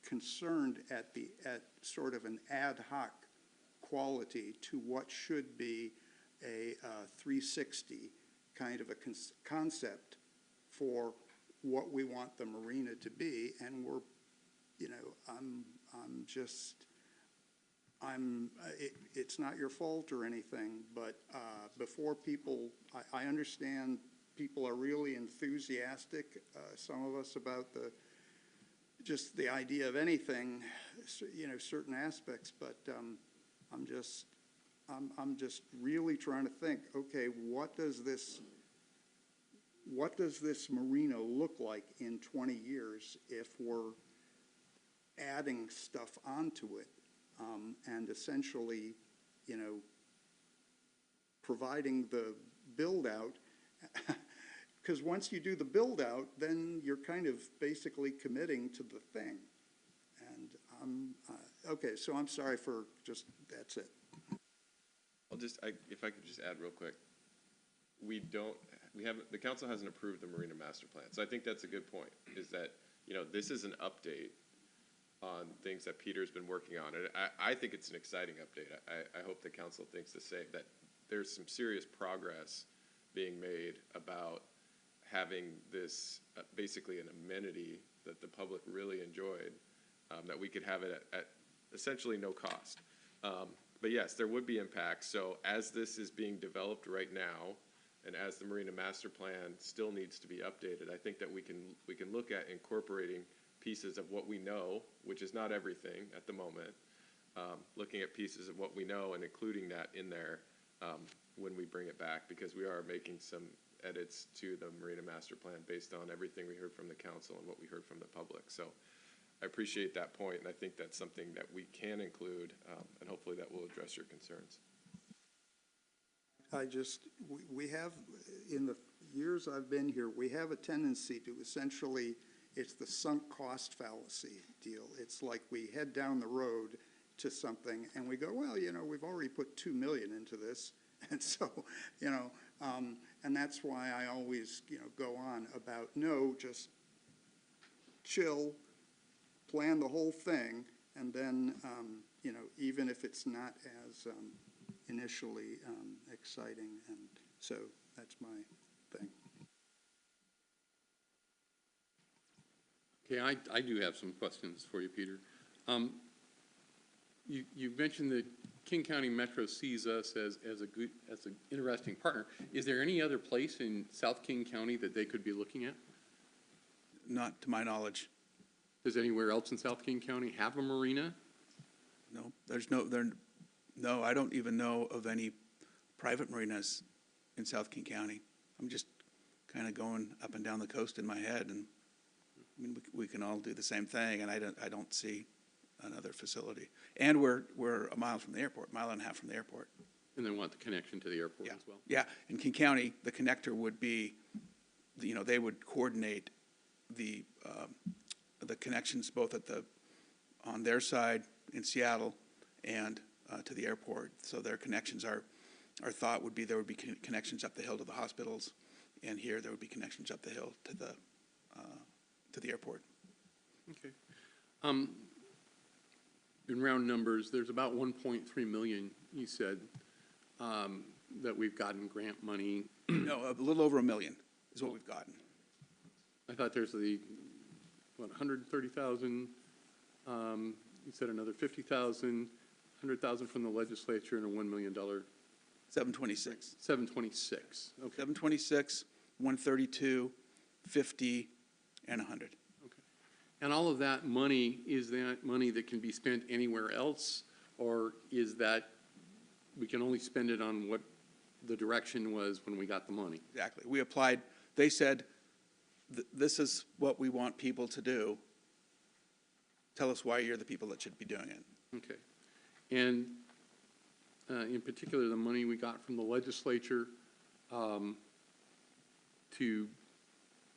Speaker 8: concerned at sort of an ad hoc quality to what should be a 360 kind of a concept for what we want the marina to be, and we're, you know, it's not your fault or anything, but before people, I understand people are really enthusiastic, some of us, about just the idea of anything, you know, certain aspects, but I'm just really trying to think, okay, what does this marina look like in 20 years if we're adding stuff onto it, and essentially, you know, providing the build-out, because once you do the build-out, then you're kind of basically committing to the thing. And, okay, so I'm sorry for just, that's it.
Speaker 5: If I could just add real quick, the council hasn't approved the Marina Master Plan. So I think that's a good point, is that, you know, this is an update on things that Peter's been working on. And I think it's an exciting update. I hope the council thinks the same, that there's some serious progress being made about having this basically an amenity that the public really enjoyed, that we could have it at essentially no cost. But yes, there would be impacts. So as this is being developed right now, and as the Marina Master Plan still needs to be updated, I think that we can look at incorporating pieces of what we know, which is not everything at the moment, looking at pieces of what we know and including that in there when we bring it back, because we are making some edits to the Marina Master Plan based on everything we heard from the council and what we heard from the public. So I appreciate that point, and I think that's something that we can include, and hopefully that will address your concerns.
Speaker 8: We have, in the years I've been here, we have a tendency to essentially, it's the sunk cost fallacy deal. It's like we head down the road to something and we go, well, you know, we've already put $2 million into this. And so, you know, and that's why I always, you know, go on about, no, just chill, plan the whole thing, and then, you know, even if it's not as initially exciting. And so that's my thing.
Speaker 1: Okay, I do have some questions for you, Peter. You mentioned that King County Metro sees us as an interesting partner. Is there any other place in South King County that they could be looking at?
Speaker 6: Not to my knowledge.
Speaker 1: Does anywhere else in South King County have a marina?
Speaker 6: No, no, I don't even know of any private marinas in South King County. I'm just kind of going up and down the coast in my head, and I mean, we can all do the same thing, and I don't see another facility. And we're a mile from the airport, mile and a half from the airport.
Speaker 1: And they want the connection to the airport as well?
Speaker 6: Yeah, in King County, the connector would be, you know, they would coordinate the connections both on their side in Seattle and to the airport. So their connections our thought would be there would be connections up the hill to the hospitals, and here there would be connections up the hill to the airport.
Speaker 1: Okay. In round numbers, there's about 1.3 million, you said, that we've gotten grant money.
Speaker 6: No, a little over $1 million is what we've gotten.
Speaker 1: I thought there's 130,000, you said another 50,000, 100,000 from the legislature, and a $1 million.
Speaker 6: 726.
Speaker 1: 726, okay.
Speaker 6: 726, 132, 50, and 100.
Speaker 1: Okay. And all of that money, is that money that can be spent anywhere else, or is that we can only spend it on what the direction was when we got the money?
Speaker 6: Exactly. We applied, they said, this is what we want people to do. Tell us why you're the people that should be doing it.
Speaker 1: Okay. And in particular, the money we got from the legislature to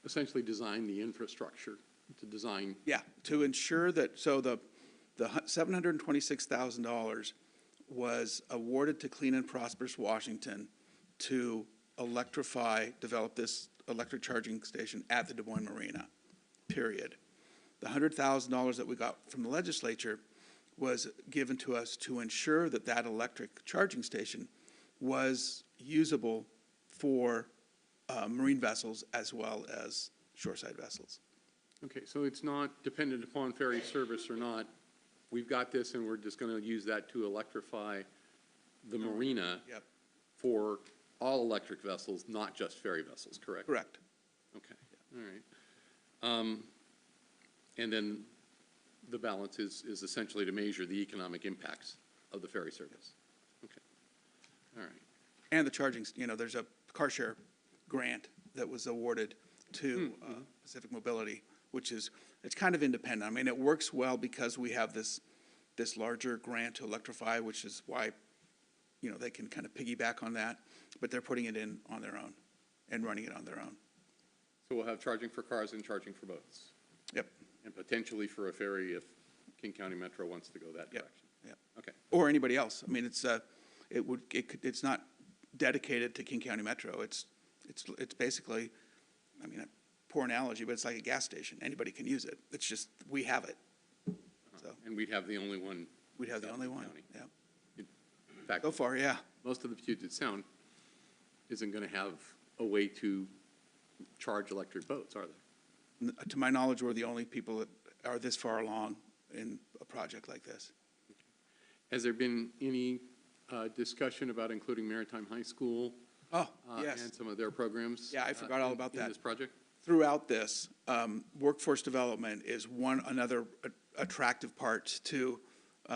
Speaker 1: essentially design the infrastructure, to design.
Speaker 6: Yeah, to ensure that, so the $726,000 was awarded to Clean and Prosperous Washington to develop this electric charging station at the Des Moines Marina, period. The $100,000 that we got from the legislature was given to us to ensure that that electric charging station was usable for marine vessels as well as shoreside vessels.
Speaker 1: Okay, so it's not dependent upon ferry service or not. We've got this and we're just going to use that to electrify the marina
Speaker 6: Yep.
Speaker 1: for all electric vessels, not just ferry vessels, correct?
Speaker 6: Correct.
Speaker 1: Okay, all right. And then the balance is essentially to measure the economic impacts of the ferry service. Okay, all right.
Speaker 6: And the charging, there's a car share grant that was awarded to Pacific Mobility, which is, it's kind of independent. I mean, it works well because we have this larger grant to electrify, which is why, they can kind of piggyback on that, but they're putting it in on their own and running it on their own.
Speaker 1: So we'll have charging for cars and charging for boats,
Speaker 6: Yep,
Speaker 1: and potentially for a ferry if King County Metro wants to go that
Speaker 6: Yep.
Speaker 1: direction.
Speaker 6: yep.
Speaker 1: Okay,
Speaker 6: Or anybody else. I mean, it's not dedicated to King County Metro. It's basically, I mean, a poor analogy, but it's like a gas station. Anybody can use it. It's just, we have it. So
Speaker 1: and we'd have the only one.
Speaker 6: we'd have the
Speaker 1: south
Speaker 6: only
Speaker 1: of
Speaker 6: one.
Speaker 1: county.
Speaker 6: Yeah.
Speaker 1: In fact,
Speaker 6: So far, yeah.
Speaker 1: most of the Puget Sound isn't going to have a way to charge electric boats, are they?
Speaker 6: To my knowledge, we're the only people that are this far along in a project like this.
Speaker 1: Has there been any discussion about including Maritime High School
Speaker 6: Oh, yes.
Speaker 1: and some of their programs?
Speaker 6: Yeah, I forgot all about
Speaker 1: in
Speaker 6: that.
Speaker 1: this project?
Speaker 6: Throughout this, workforce development is another attractive part to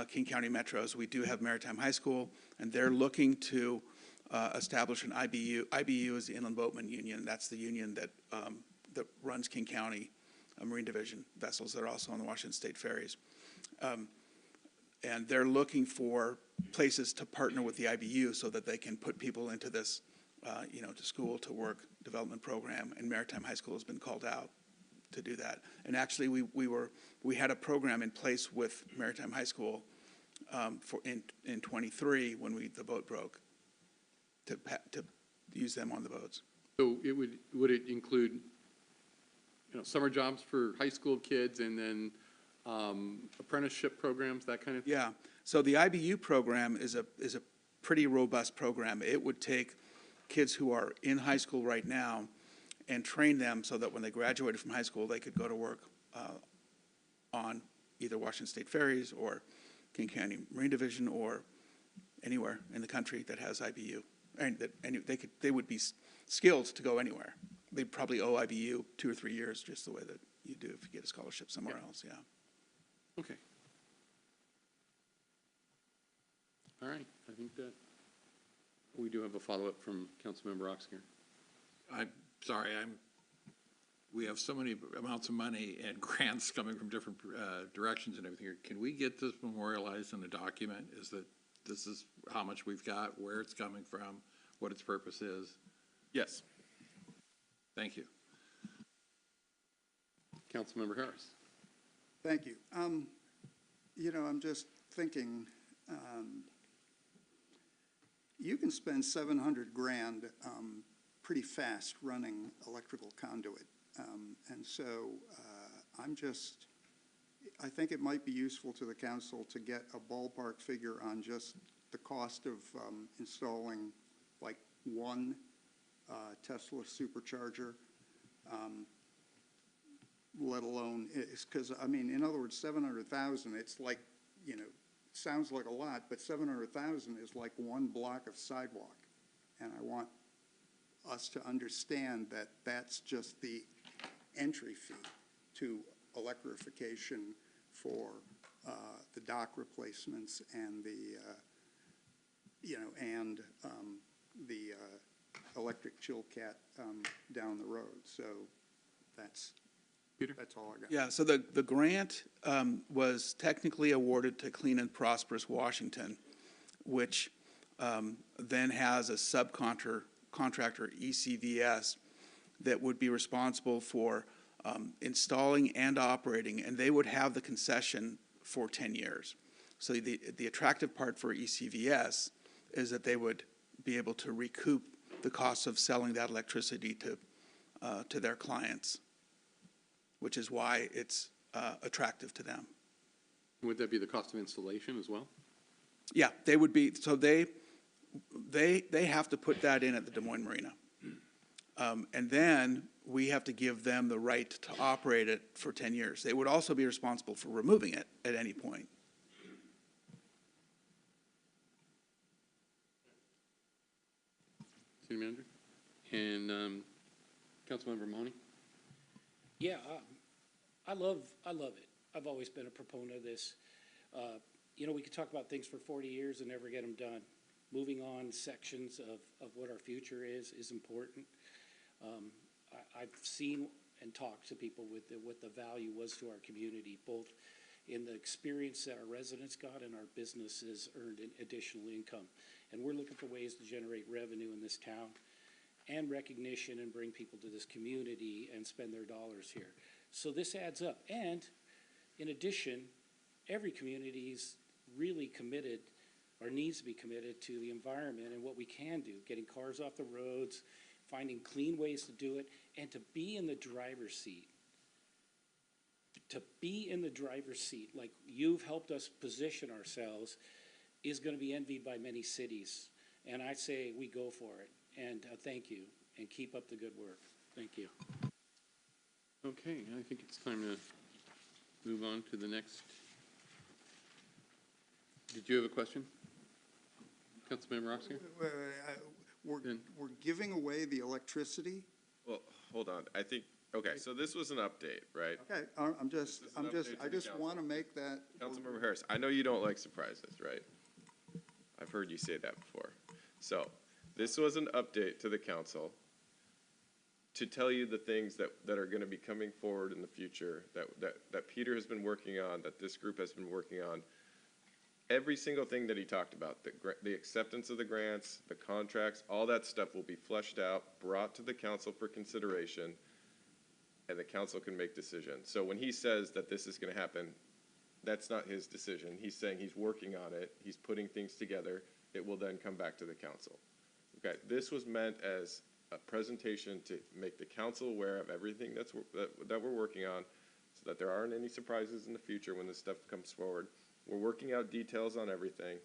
Speaker 6: King County Metros. We do have Maritime High School, and they're looking to establish an IBU. IBU is the Inland Boatman Union. That's the union that runs King County Marine Division vessels that are also on the Washington State ferries. And they're looking for places to partner with the IBU so that they can put people into this, to school, to work development program, and Maritime High School has been called out to do that. And actually, we had a program in place with Maritime High School in 23 when the boat broke, to use them on the boats.
Speaker 1: So would it include, summer jobs for high school kids and then apprenticeship programs, that kind of thing?
Speaker 6: Yeah, so the IBU program is a pretty robust program. It would take kids who are in high school right now and train them so that when they graduated from high school, they could go to work on either Washington State ferries or King County Marine Division or anywhere in the country that has IBU. And they would be skilled to go anywhere. They'd probably owe IBU 2 or 3 years, just the way that you do if you get a scholarship somewhere else, yeah.
Speaker 1: Okay. All right, I think that we do have a follow-up from Councilmember Oxnard.
Speaker 7: I'm sorry, we have so many amounts of money and grants coming from different directions and everything. Can we get this memorialized in a document? Is that this is how much we've got, where it's coming from, what its purpose is?
Speaker 1: Yes.
Speaker 7: Thank you.
Speaker 1: Councilmember Harris.
Speaker 8: Thank you. I'm just thinking, you can spend 700 grand pretty fast running electrical conduit. And so I think it might be useful to the council to get a ballpark figure on just the cost of installing like one Tesla supercharger, let alone, because, in other words, 700,000, it's like, sounds like a lot, but 700,000 is like one block of sidewalk. And I want us to understand that that's just the entry fee to electrification for the dock replacements and the electric chill cat down the road. So that's
Speaker 1: Peter?
Speaker 8: That's all I got.
Speaker 6: Yeah, so the grant was technically awarded to Clean and Prosperous Washington, which then has a subcontractor, ECVS, that would be responsible for installing and operating, and they would have the concession for 10 years. So the attractive part for ECVS is that they would be able to recoup the costs of selling that electricity to their clients, which is why it's attractive to them.
Speaker 1: Would that be the cost of installation as well?
Speaker 6: Yeah, they would be, so they have to put that in at the Des Moines Marina. And then we have to give them the right to operate it for 10 years. They would also be responsible for removing it at any point.
Speaker 1: City Manager? And Councilmember Mahoney?
Speaker 3: Yeah, I love it. I've always been a proponent of this. You know, we could talk about things for 40 years and never get them done. Moving on sections of what our future is important. I've seen and talked to people with what the value was to our community, both in the experience that our residents got and our businesses earned in additional income. And we're looking for ways to generate revenue in this town and recognition and bring people to this community and spend their dollars here. So this adds up. And in addition, every community is really committed or needs to be committed to the environment and what we can do, getting cars off the roads, finding clean ways to do it, and to be in the driver's seat. To be in the driver's seat, like you've helped us position ourselves, is going to be envied by many cities. And I say we go for it. And thank you, and keep up the good work. Thank you.
Speaker 1: Okay, I think it's time to move on to the next. Did you have a question? Councilmember Roxier?
Speaker 8: We're
Speaker 1: Ben?
Speaker 8: giving away the electricity?
Speaker 5: Well, hold on. I think, okay, so this was an update, right?
Speaker 8: Okay,
Speaker 5: This is an update to
Speaker 8: I
Speaker 5: the
Speaker 8: just want to
Speaker 5: council.
Speaker 8: make that.
Speaker 5: Councilmember Harris, I know you don't like surprises, right? I've heard you say that before. So, this was an update to the council to tell you the things that are gonna be coming forward in the future, that Peter has been working on, that this group has been working on. Every single thing that he talked about, the acceptance of the grants, the contracts, all that stuff will be fleshed out, brought to the council for consideration, and the council can make decisions. So when he says that this is gonna happen, that's not his decision. He's saying he's working on it, he's putting things together, it will then come back to the council. Okay, this was meant as a presentation to make the council aware of everything that we're working on, so that there aren't any surprises in the future when this stuff comes forward. We're working out details on everything,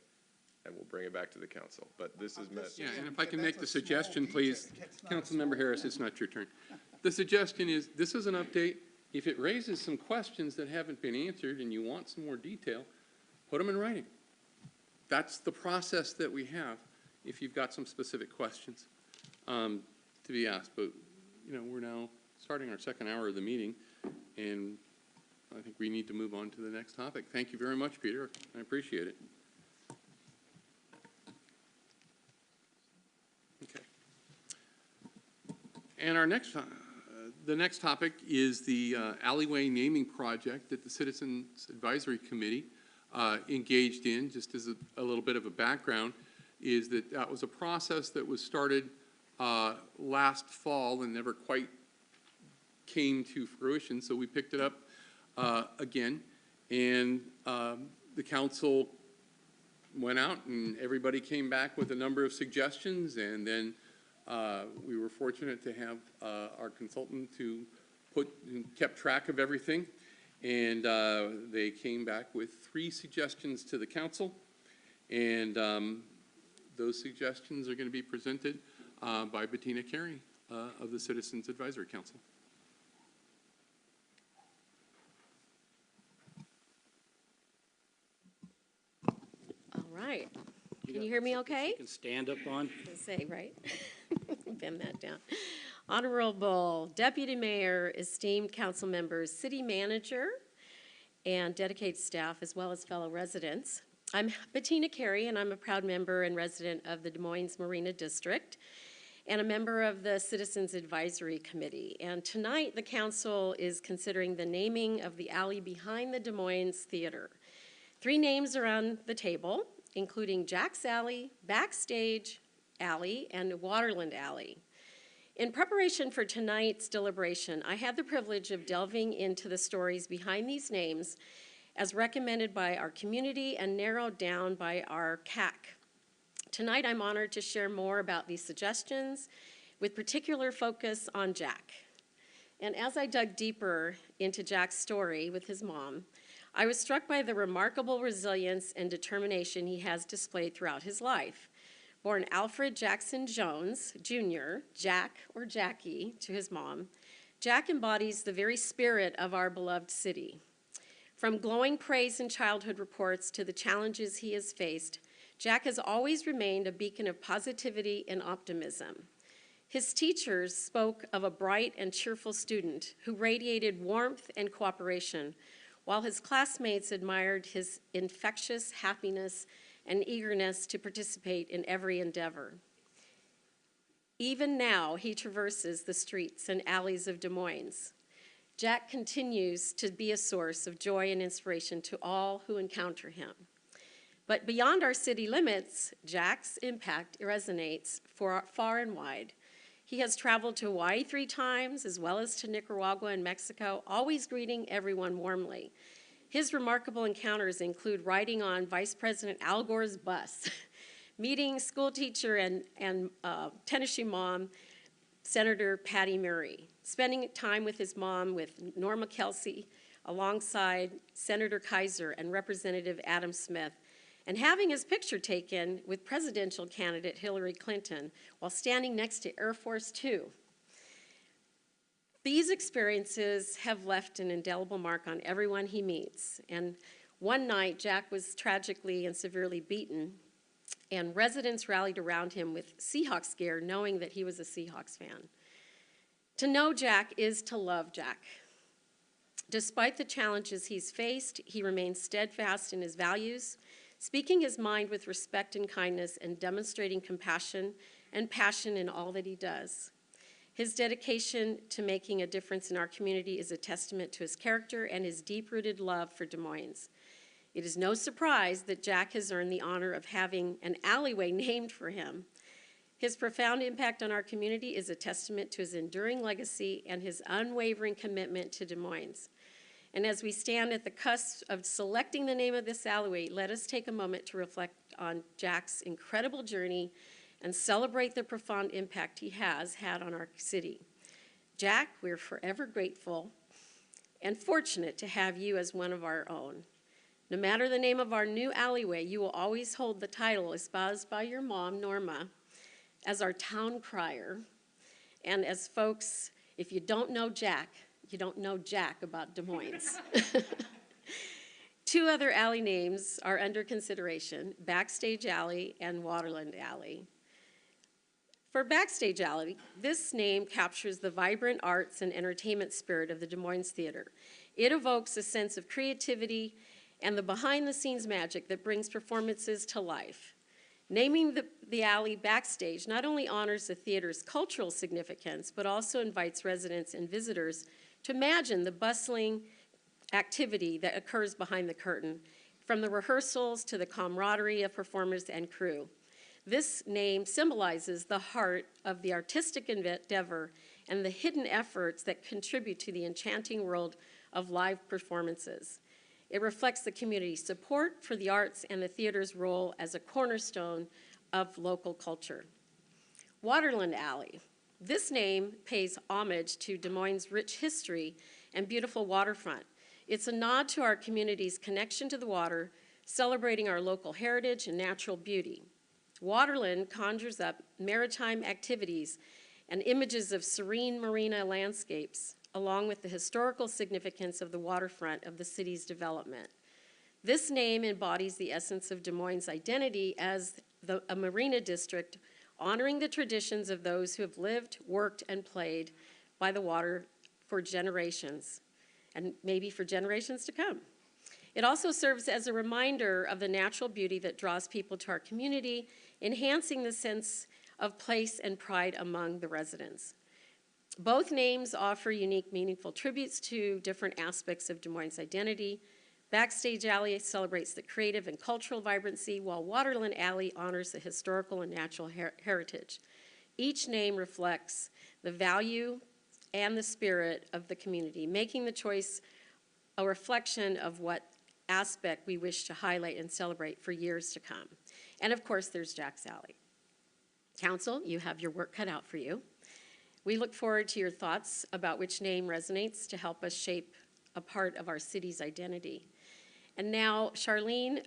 Speaker 5: and we'll bring it back to the council. But this is meant.
Speaker 1: Yeah, and if I can make the suggestion, please, Councilmember Harris, it's not your turn. The suggestion is, this is an update. If it raises some questions that haven't been answered and you want some more detail, put them in writing. That's the process that we have if you've got some specific questions to be asked. But, you know, we're now starting our second hour of the meeting, and I think we need to move on to the next topic. Thank you very much, Peter. I appreciate it. Okay. And our next, the next topic is the alleyway naming project that the Citizens Advisory Committee engaged in. Just as a little bit of a background, is that that was a process that was started last fall and never quite came to fruition. So we picked it up again, and the council went out and everybody came back with a number of suggestions, and then we were fortunate to have our consultant who kept track of everything, and they came back with 3 suggestions to the council, and those suggestions are going to be presented by Bettina Carey of the Citizens Advisory Council.
Speaker 4: All right. Can you hear me okay?
Speaker 3: You can stand up on.
Speaker 4: Say, right? Bend that down. Honorable Deputy Mayor, esteemed council members, city manager, and dedicated staff, as well as fellow residents. I'm Bettina Carey, and I'm a proud member and resident of the Des Moines Marina District, and a member of the Citizens Advisory Committee. And tonight, the council is considering the naming of the alley behind the Des Moines Theater. 3 names are on the table, including Jack's Alley, Backstage Alley, and Waterland Alley. In preparation for tonight's deliberation, I had the privilege of delving into the stories behind these names as recommended by our community and narrowed down by our CAC. Tonight, I'm honored to share more about these suggestions with particular focus on Jack. And as I dug deeper into Jack's story with his mom, I was struck by the remarkable resilience and determination he has displayed throughout his life. Born Alfred Jackson Jones, Jr., Jack or Jackie to his mom, Jack embodies the very spirit of our beloved city. From glowing praise in childhood reports to the challenges he has faced, Jack has always remained a beacon of positivity and optimism. His teachers spoke of a bright and cheerful student who radiated warmth and cooperation, while his classmates admired his infectious happiness and eagerness to participate in every endeavor. Even now, he traverses the streets and alleys of Des Moines. Jack continues to be a source of joy and inspiration to all who encounter him. But beyond our city limits, Jack's impact resonates far and wide. He has traveled to Hawaii 3 times, as well as to Nicaragua and Mexico, always greeting everyone warmly. His remarkable encounters include riding on Vice President Al Gore's bus, meeting school teacher and Tennessee mom, Senator Patty Murray, spending time with his mom, with Norma Kelsey, alongside Senator Kaiser and Representative Adam Smith, and having his picture taken with presidential candidate Hillary Clinton while standing next to Air Force Two. These experiences have left an indelible mark on everyone he meets. And one night, Jack was tragically and severely beaten, and residents rallied around him with Seahawks gear, knowing that he was a Seahawks fan. To know Jack is to love Jack. Despite the challenges he's faced, he remains steadfast in his values, speaking his mind with respect and kindness, and demonstrating compassion and passion in all that he does. His dedication to making a difference in our community is a testament to his character and his deep-rooted love for Des Moines. It is no surprise that Jack has earned the honor of having an alleyway named for him. His profound impact on our community is a testament to his enduring legacy and his unwavering commitment to Des Moines. And as we stand at the cusp of selecting the name of this alleyway, let us take a moment to reflect on Jack's incredible journey and celebrate the profound impact he has had on our city. Jack, we're forever grateful and fortunate to have you as one of our own. No matter the name of our new alleyway, you will always hold the title espoused by your mom, Norma, as our town crier. And as folks, if you don't know Jack, you don't know Jack about Des Moines. 2 other alley names are under consideration, Backstage Alley and Waterland Alley. For Backstage Alley, this name captures the vibrant arts and entertainment spirit of the Des Moines Theater. It evokes a sense of creativity and the behind-the-scenes magic that brings performances to life. Naming the alley Backstage not only honors the theater's cultural significance, but also invites residents and visitors to imagine the bustling activity that occurs behind the curtain, from the rehearsals to the camaraderie of performers and crew. This name symbolizes the heart of the artistic endeavor and the hidden efforts that contribute to the enchanting world of live performances. It reflects the community's support for the arts and the theater's role as a cornerstone of local culture. Waterland Alley. This name pays homage to Des Moines' rich history and beautiful waterfront. It's a nod to our community's connection to the water, celebrating our local heritage and natural beauty. Waterland conjures up maritime activities and images of serene marina landscapes, along with the historical significance of the waterfront of the city's development. This name embodies the essence of Des Moines' identity as a marina district, honoring the traditions of those who have lived, worked, and played by the water for generations, and maybe for generations to come. It also serves as a reminder of the natural beauty that draws people to our community, enhancing the sense of place and pride among the residents. Both names offer unique, meaningful tributes to different aspects of Des Moines' identity. Backstage Alley celebrates the creative and cultural vibrancy, while Waterland Alley honors the historical and natural heritage. Each name reflects the value and the spirit of the community, making the choice a reflection of what aspect we wish to highlight and celebrate for years to come. And of course, there's Jack's Alley. Council, you have your work cut out for you. We look forward to your thoughts about which name resonates to help us shape a part of our city's identity. And now, Charlene,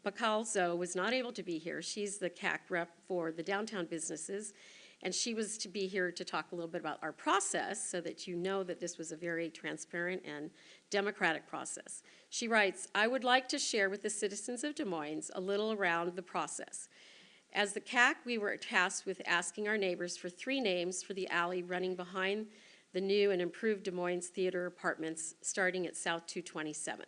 Speaker 4: Bacalzo was not able to be here. She's the CAC rep for the downtown businesses, and she was to be here to talk a little bit about our process so that you know that this was a very transparent and democratic process. She writes, "I would like to share with the citizens of Des Moines a little around the process. As the CAC, we were tasked with asking our neighbors for 3 names for the alley running behind the new and improved Des Moines Theater Apartments starting at South 227th.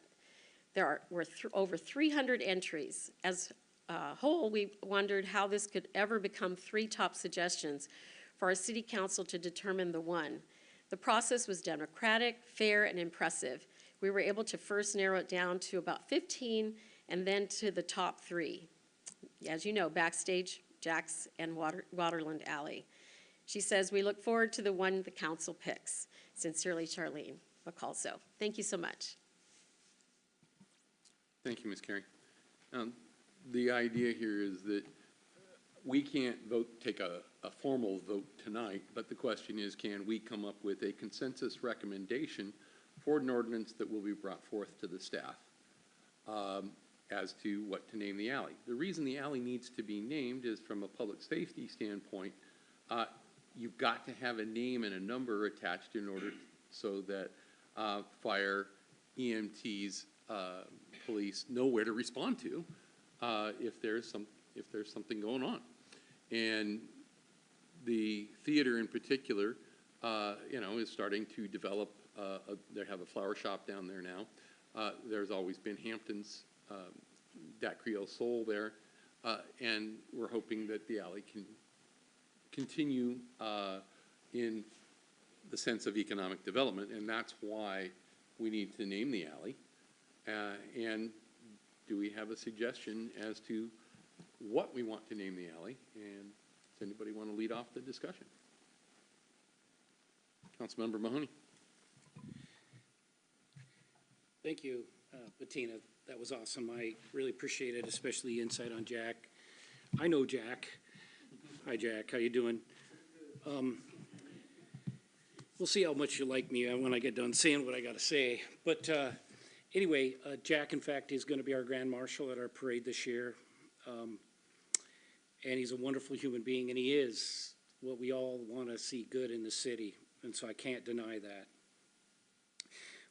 Speaker 4: There were over 300 entries. As a whole, we wondered how this could ever become 3 top suggestions for our city council to determine the one. The process was democratic, fair, and impressive. We were able to first narrow it down to about 15 and then to the top 3. As you know, Backstage, Jack's, and Waterland Alley." She says, "We look forward to the one the council picks. Sincerely, Charlene Bacalzo." Thank you so much.
Speaker 1: Thank you, Ms. Carey. The idea here is that we can't take a formal vote tonight, but the question is, can we come up with a consensus recommendation for an ordinance that will be brought forth to the staff as to what to name the alley? The reason the alley needs to be named is from a public safety standpoint. You've got to have a name and a number attached in order so that fire, EMTs, police know where to respond to if there's something going on. And the theater in particular, is starting to develop. They have a flower shop down there now. There's always been Hampton's Dat Creole Soul there, and we're hoping that the alley can continue in the sense of economic development, and that's why we need to name the alley. And do we have a suggestion as to what we want to name the alley? And does anybody want to lead off the discussion? Councilmember Mahoney.
Speaker 3: Thank you, Bettina. That was awesome. I really appreciate it, especially the insight on Jack. I know Jack. Hi, Jack. How you doing? We'll see how much you like me when I get done saying what I got to say. But anyway, Jack, in fact, is going to be our Grand Marshal at our parade this year. And he's a wonderful human being, and he is what we all want to see good in the city. And so I can't deny that.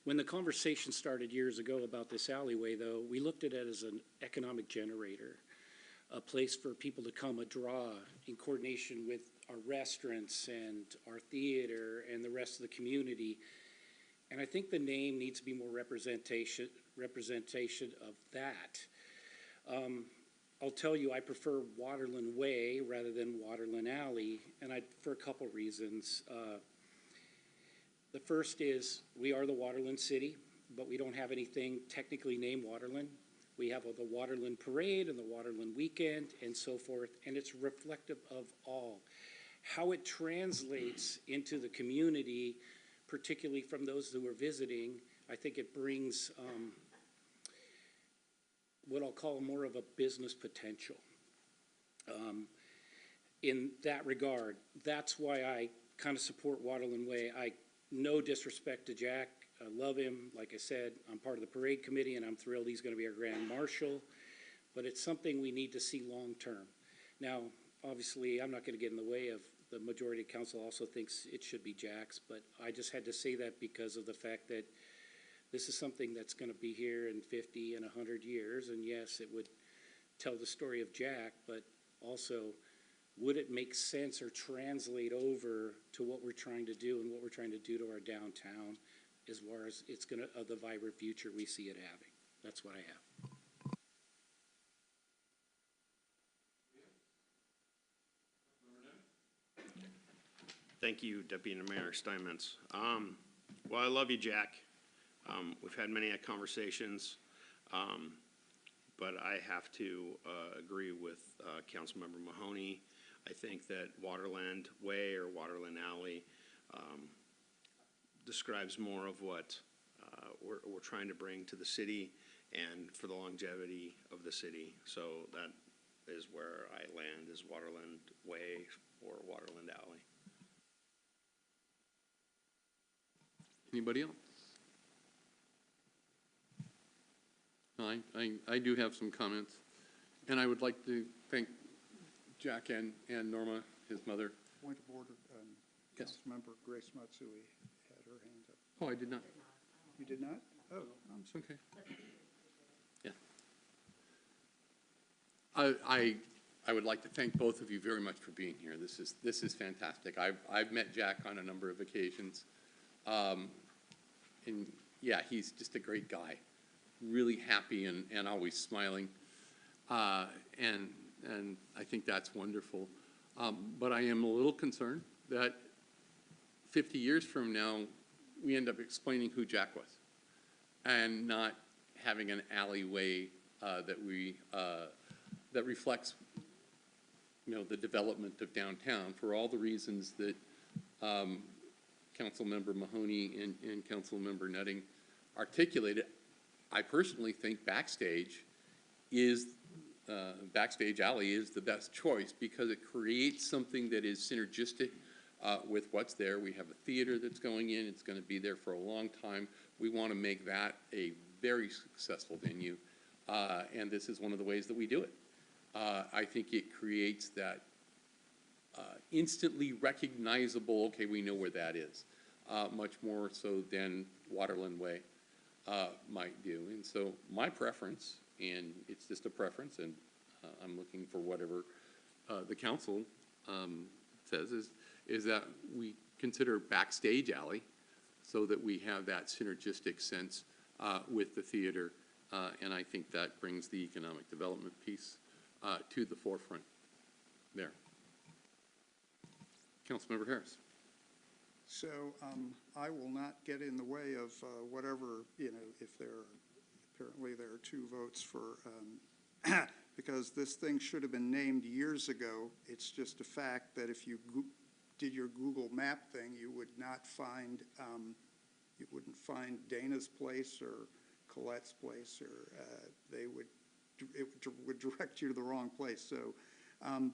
Speaker 3: When the conversation started years ago about this alleyway, though, we looked at it as an economic generator, a place for people to come, a draw in coordination with our restaurants and our theater and the rest of the community. And I think the name needs to be more representation of that. I'll tell you, I prefer Waterland Way rather than Waterland Alley, and for a couple reasons. The first is we are the Waterland City, but we don't have anything technically named Waterland. We have the Waterland Parade and the Waterland Weekend and so forth, and it's reflective of all. How it translates into the community, particularly from those who are visiting, I think it brings what I'll call more of a business potential. In that regard, that's why I kind of support Waterland Way. No disrespect to Jack. I love him. Like I said, I'm part of the parade committee, and I'm thrilled he's going to be our Grand Marshal. But it's something we need to see long term. Now, obviously, I'm not going to get in the way of the majority of council also thinks it should be Jack's, but I just had to say that because of the fact that this is something that's going to be here in 50 and 100 years. And yes, it would tell the story of Jack, but also, would it make sense or translate over to what we're trying to do and what we're trying to do to our downtown as far as it's going to, the vibrant future we see it having? That's what I have.
Speaker 9: Thank you, Deputy Mayor Steinmetz. Well, I love you, Jack. We've had many conversations, but I have to agree with Councilmember Mahoney. I think that Waterland Way or Waterland Alley describes more of what we're trying to bring to the city and for the longevity of the city. So that is where I land, is Waterland Way or Waterland Alley.
Speaker 1: Anybody else? I do have some comments. And I would like to thank Jack and Norma, his mother.
Speaker 8: Point of order,
Speaker 1: Yes.
Speaker 8: Councilmember Grace Matsui had her hand up.
Speaker 1: Oh, I did not.
Speaker 8: You did not? Oh,
Speaker 1: It's okay. Yeah. I would like to thank both of you very much for being here. This is fantastic. I've met Jack on a number of occasions. And yeah, he's just a great guy, really happy and always smiling. And I think that's wonderful. But I am a little concerned that 50 years from now, we end up explaining who Jack was and not having an alleyway that reflects, the development of downtown for all the reasons that Councilmember Mahoney and Councilmember Nutting articulated. I personally think Backstage Alley is the best choice because it creates something that is synergistic with what's there. We have a theater that's going in. It's going to be there for a long time. We want to make that a very successful venue, and this is one of the ways that we do it. I think it creates that instantly recognizable, okay, we know where that is, much more so than Waterland Way might do. And so my preference, and it's just a preference, and I'm looking for whatever the council says, is that we consider Backstage Alley so that we have that synergistic sense with the theater, and I think that brings the economic development piece to the forefront there. Councilmember Harris.
Speaker 8: so I will not get in the way of whatever, if apparently there are 2 votes for, because this thing should have been named years ago. It's just a fact that if you did your Google map thing, you would not find, you wouldn't find Dana's place or Colette's place, or it would direct you to the wrong place. So,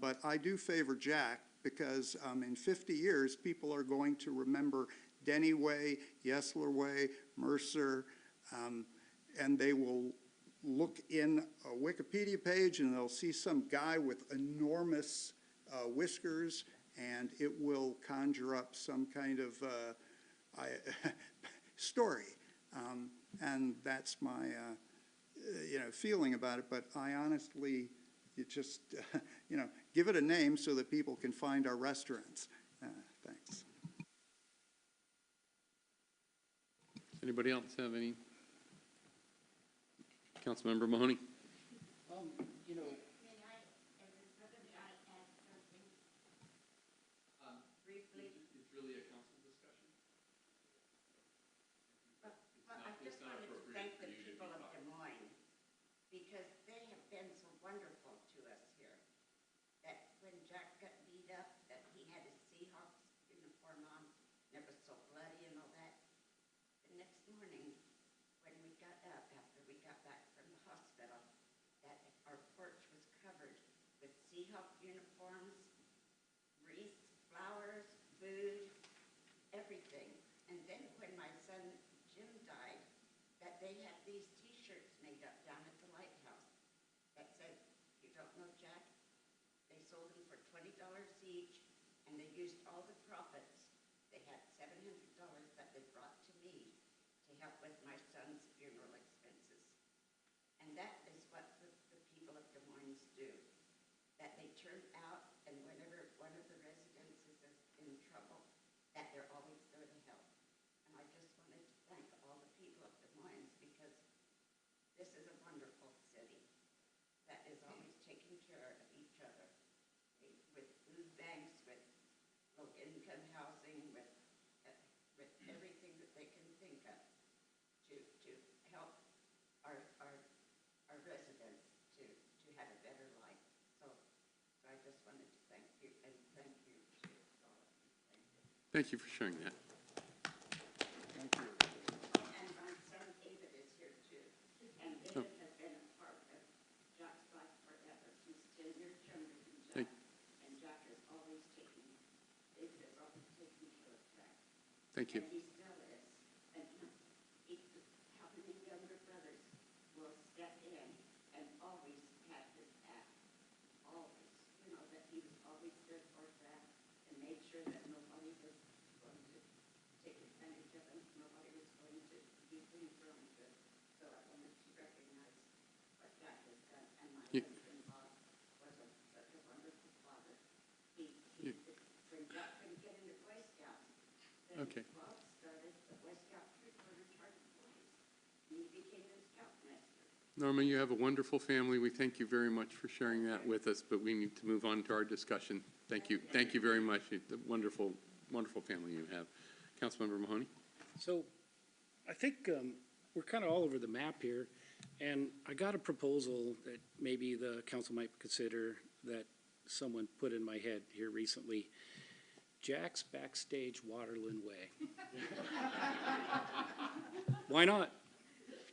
Speaker 8: but I do favor Jack because in 50 years, people are going to remember Denny Way, Yesler Way, Mercer, and they will look in a Wikipedia page and they'll see some guy with enormous whiskers, and it will conjure up some kind of story. And that's my feeling about it. But I honestly, you just give it a name so that people can find our restaurants. Thanks.
Speaker 1: Anybody else have any? Councilmember Mahoney.
Speaker 10: Briefly?
Speaker 1: It's really a council discussion.
Speaker 10: Well, I just wanted to thank the people of Des Moines because they have been so wonderful to us here. That when Jack got beat up, that he had his Seahawks uniform on, and it was so bloody and all that. The next morning, when we got up, after we got back from the hospital, that our porch was covered with Seahawk uniforms, wreaths, flowers, food, everything. And then when my son Jim died, that they had these T-shirts made up down at the lighthouse that said, "You don't know Jack?" They sold them for $20 each, and they used all the profits. They had $700 that they brought to me to help with my son's funeral expenses. And that is what the people of Des Moines do. That they turn out, and whenever one of the residents is in trouble, that they're always there to help. And I just wanted to thank all the people of Des Moines because this is a wonderful city that is always taking care of each other. With food banks, with low-income housing, with everything that they can think of to help our residents to have a better life. So I just wanted to thank you, and thank you to all of you. Thank you.
Speaker 1: Thank you for sharing that.
Speaker 8: Thank you.
Speaker 10: And my son David is here too. And David has been a part of Jack's life forever. He's 10 years younger than Jack. And Jack is always taking, David is always taking care of Jack.
Speaker 1: Thank you.
Speaker 10: And he still is. And how many younger brothers will step in and always have his back
Speaker 1: Okay.
Speaker 10: Bob started the Boy Scout troop for retired boys. And he became the scoutmaster.
Speaker 1: Norma, you have a wonderful family. We thank you very much for sharing that with us, but we need to move on to our discussion. Thank you. Thank you very much. The wonderful, wonderful family you have. Councilmember Mahoney?
Speaker 3: So I think we're kind of all over the map here, and I got a proposal that maybe the council might consider that someone put in my head here recently. Jack's Backstage Waterland Way. Why not?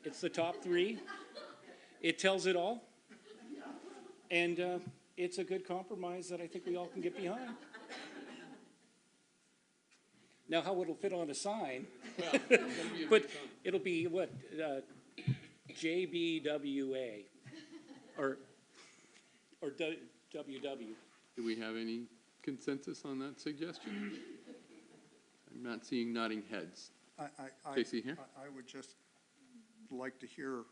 Speaker 3: It's the top three. It tells it all. And it's a good compromise that I think we all can get behind. Now, how it'll fit on a sign, but it'll be what, JBWA, or WW.
Speaker 1: Do we have any consensus on that suggestion? I'm not seeing nodding heads. Casey here?
Speaker 8: I would just like to hear,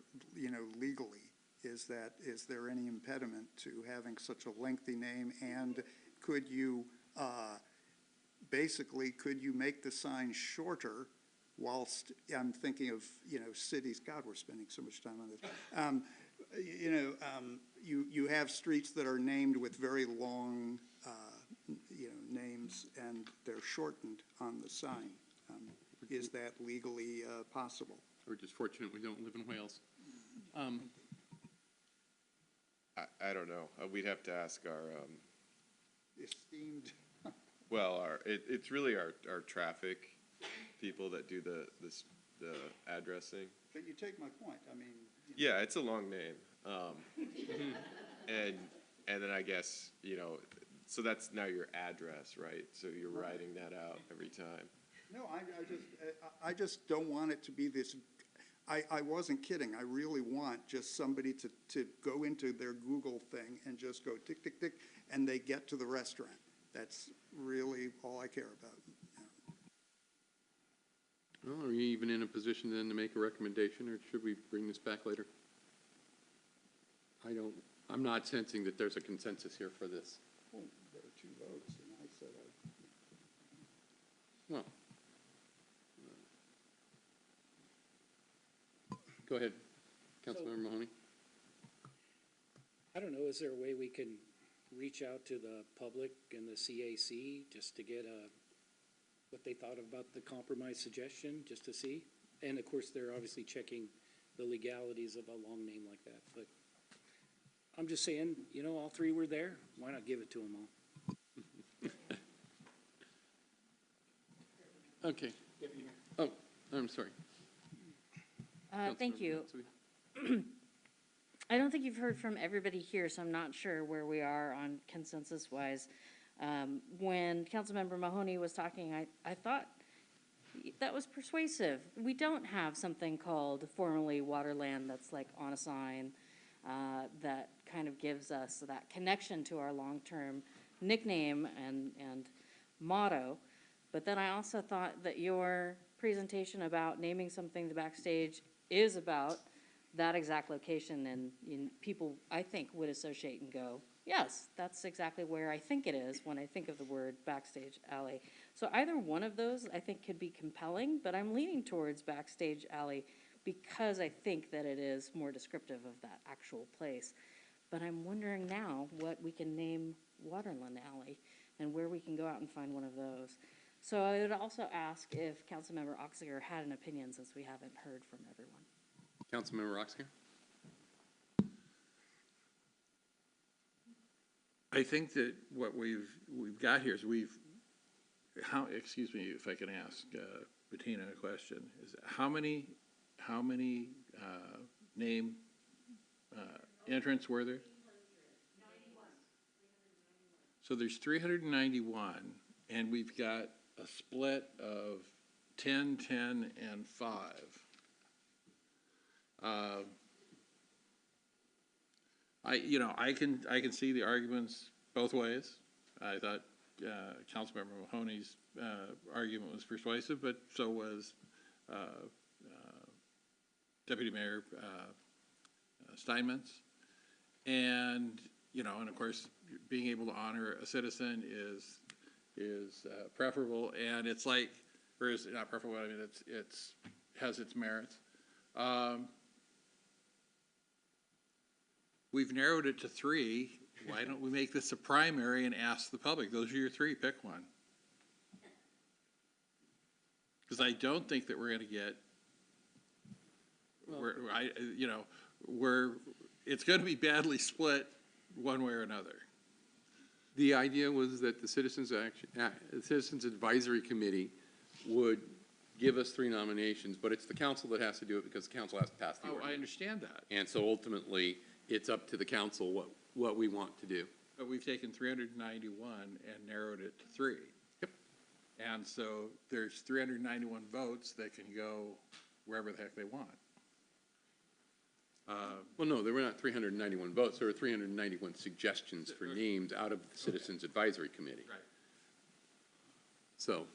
Speaker 8: legally, is there any impediment to having such a lengthy name? And could you, could you make the sign shorter whilst, I'm thinking of, cities, God, we're spending so much time on this. You have streets that are named with very long, names, and they're shortened on the sign. Is that legally possible?
Speaker 1: We're just fortunate we don't live in Wales.
Speaker 5: I don't know. We'd have to ask our,
Speaker 8: Esteemed.
Speaker 5: it's really our traffic people that do the addressing.
Speaker 8: But you take my point. I mean.
Speaker 5: Yeah, it's a long name. And then I guess, so that's now your address, right? So you're writing that out every time.
Speaker 8: No, I just don't want it to be this, I wasn't kidding. I really want just somebody to go into their Google thing and just go tick, tick, tick, and they get to the restaurant. That's really all I care about.
Speaker 1: Well, are you even in a position then to make a recommendation, or should we bring this back later? I'm not sensing that there's a consensus here for this.
Speaker 8: Well, there were 2 votes, and I said
Speaker 1: Well, go ahead, Councilmember Mahoney.
Speaker 3: I don't know, is there a way we can reach out to the public and the CAC just to get what they thought about the compromise suggestion, just to see? And of course, they're obviously checking the legalities of a long name like that, but I'm just saying, all 3 were there, why not give it to them all?
Speaker 1: Okay. Oh, I'm sorry.
Speaker 2: Thank
Speaker 1: Councilmember
Speaker 2: you.
Speaker 1: Matsui.
Speaker 2: I don't think you've heard from everybody here, so I'm not sure where we are on consensus-wise. When Councilmember Mahoney was talking, I thought that was persuasive. We don't have something called formerly Waterland that's like on a sign that kind of gives us that connection to our long-term nickname and motto. But then I also thought that your presentation about naming something the Backstage is about that exact location, and people, I think, would associate and go, yes, that's exactly where I think it is when I think of the word Backstage Alley. So either one of those, I think, could be compelling, but I'm leaning towards Backstage Alley because I think that it is more descriptive of that actual place. But I'm wondering now what we can name Waterland Alley and where we can go out and find one of those. So I would also ask if Councilmember Oxiger had an opinion, since we haven't heard from everyone.
Speaker 1: Councilmember Oxiger?
Speaker 7: I think that what we've got here is excuse me, if I can ask Bettina a question, is how many name entrants were there? 91. So there's 391, and we've got a split of 10, 10, and 5. I can see the arguments both ways. I thought Councilmember Mahoney's argument was persuasive, but so was Deputy Mayor Steinmetz. And of course, being able to honor a citizen is preferable. And it's like, or is it not perfect? Well, I mean, has its merits. We've narrowed it to 3. Why don't we make this a primary and ask the public? Those are your 3, pick one. Because I don't think that we're going to get, it's going to be badly split one way or another.
Speaker 1: The idea was that the Citizens Advisory Committee would give us 3 nominations, but it's the council that has to do it because the council has to pass the
Speaker 7: Oh, I
Speaker 1: ordinance.
Speaker 7: understand that.
Speaker 1: And so ultimately, it's up to the council what we want to do.
Speaker 7: But we've taken 391 and narrowed it to 3.
Speaker 1: Yep.
Speaker 7: And so there's 391 votes that can go wherever the heck they want.
Speaker 1: Well, no, there were not 391 votes. There were 391 suggestions for names out of the Citizens Advisory Committee.
Speaker 7: Right.
Speaker 1: So,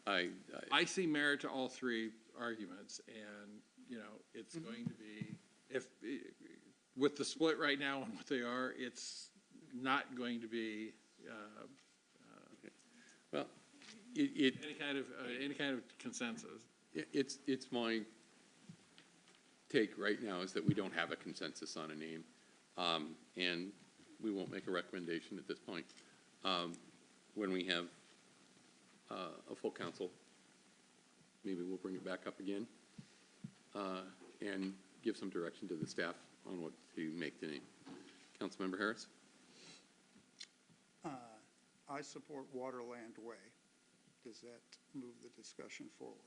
Speaker 1: I
Speaker 7: I see merit to all 3 arguments, and, it's going to be, with the split right now and what they are, it's not going to be,
Speaker 1: well,
Speaker 7: any kind of consensus.
Speaker 1: it's my take right now is that we don't have a consensus on a name, and we won't make a recommendation at this point. When we have a full council, maybe we'll bring it back up again and give some direction to the staff on what to make the name. Councilmember Harris?
Speaker 8: I support Waterland Way. Does that move the discussion forward?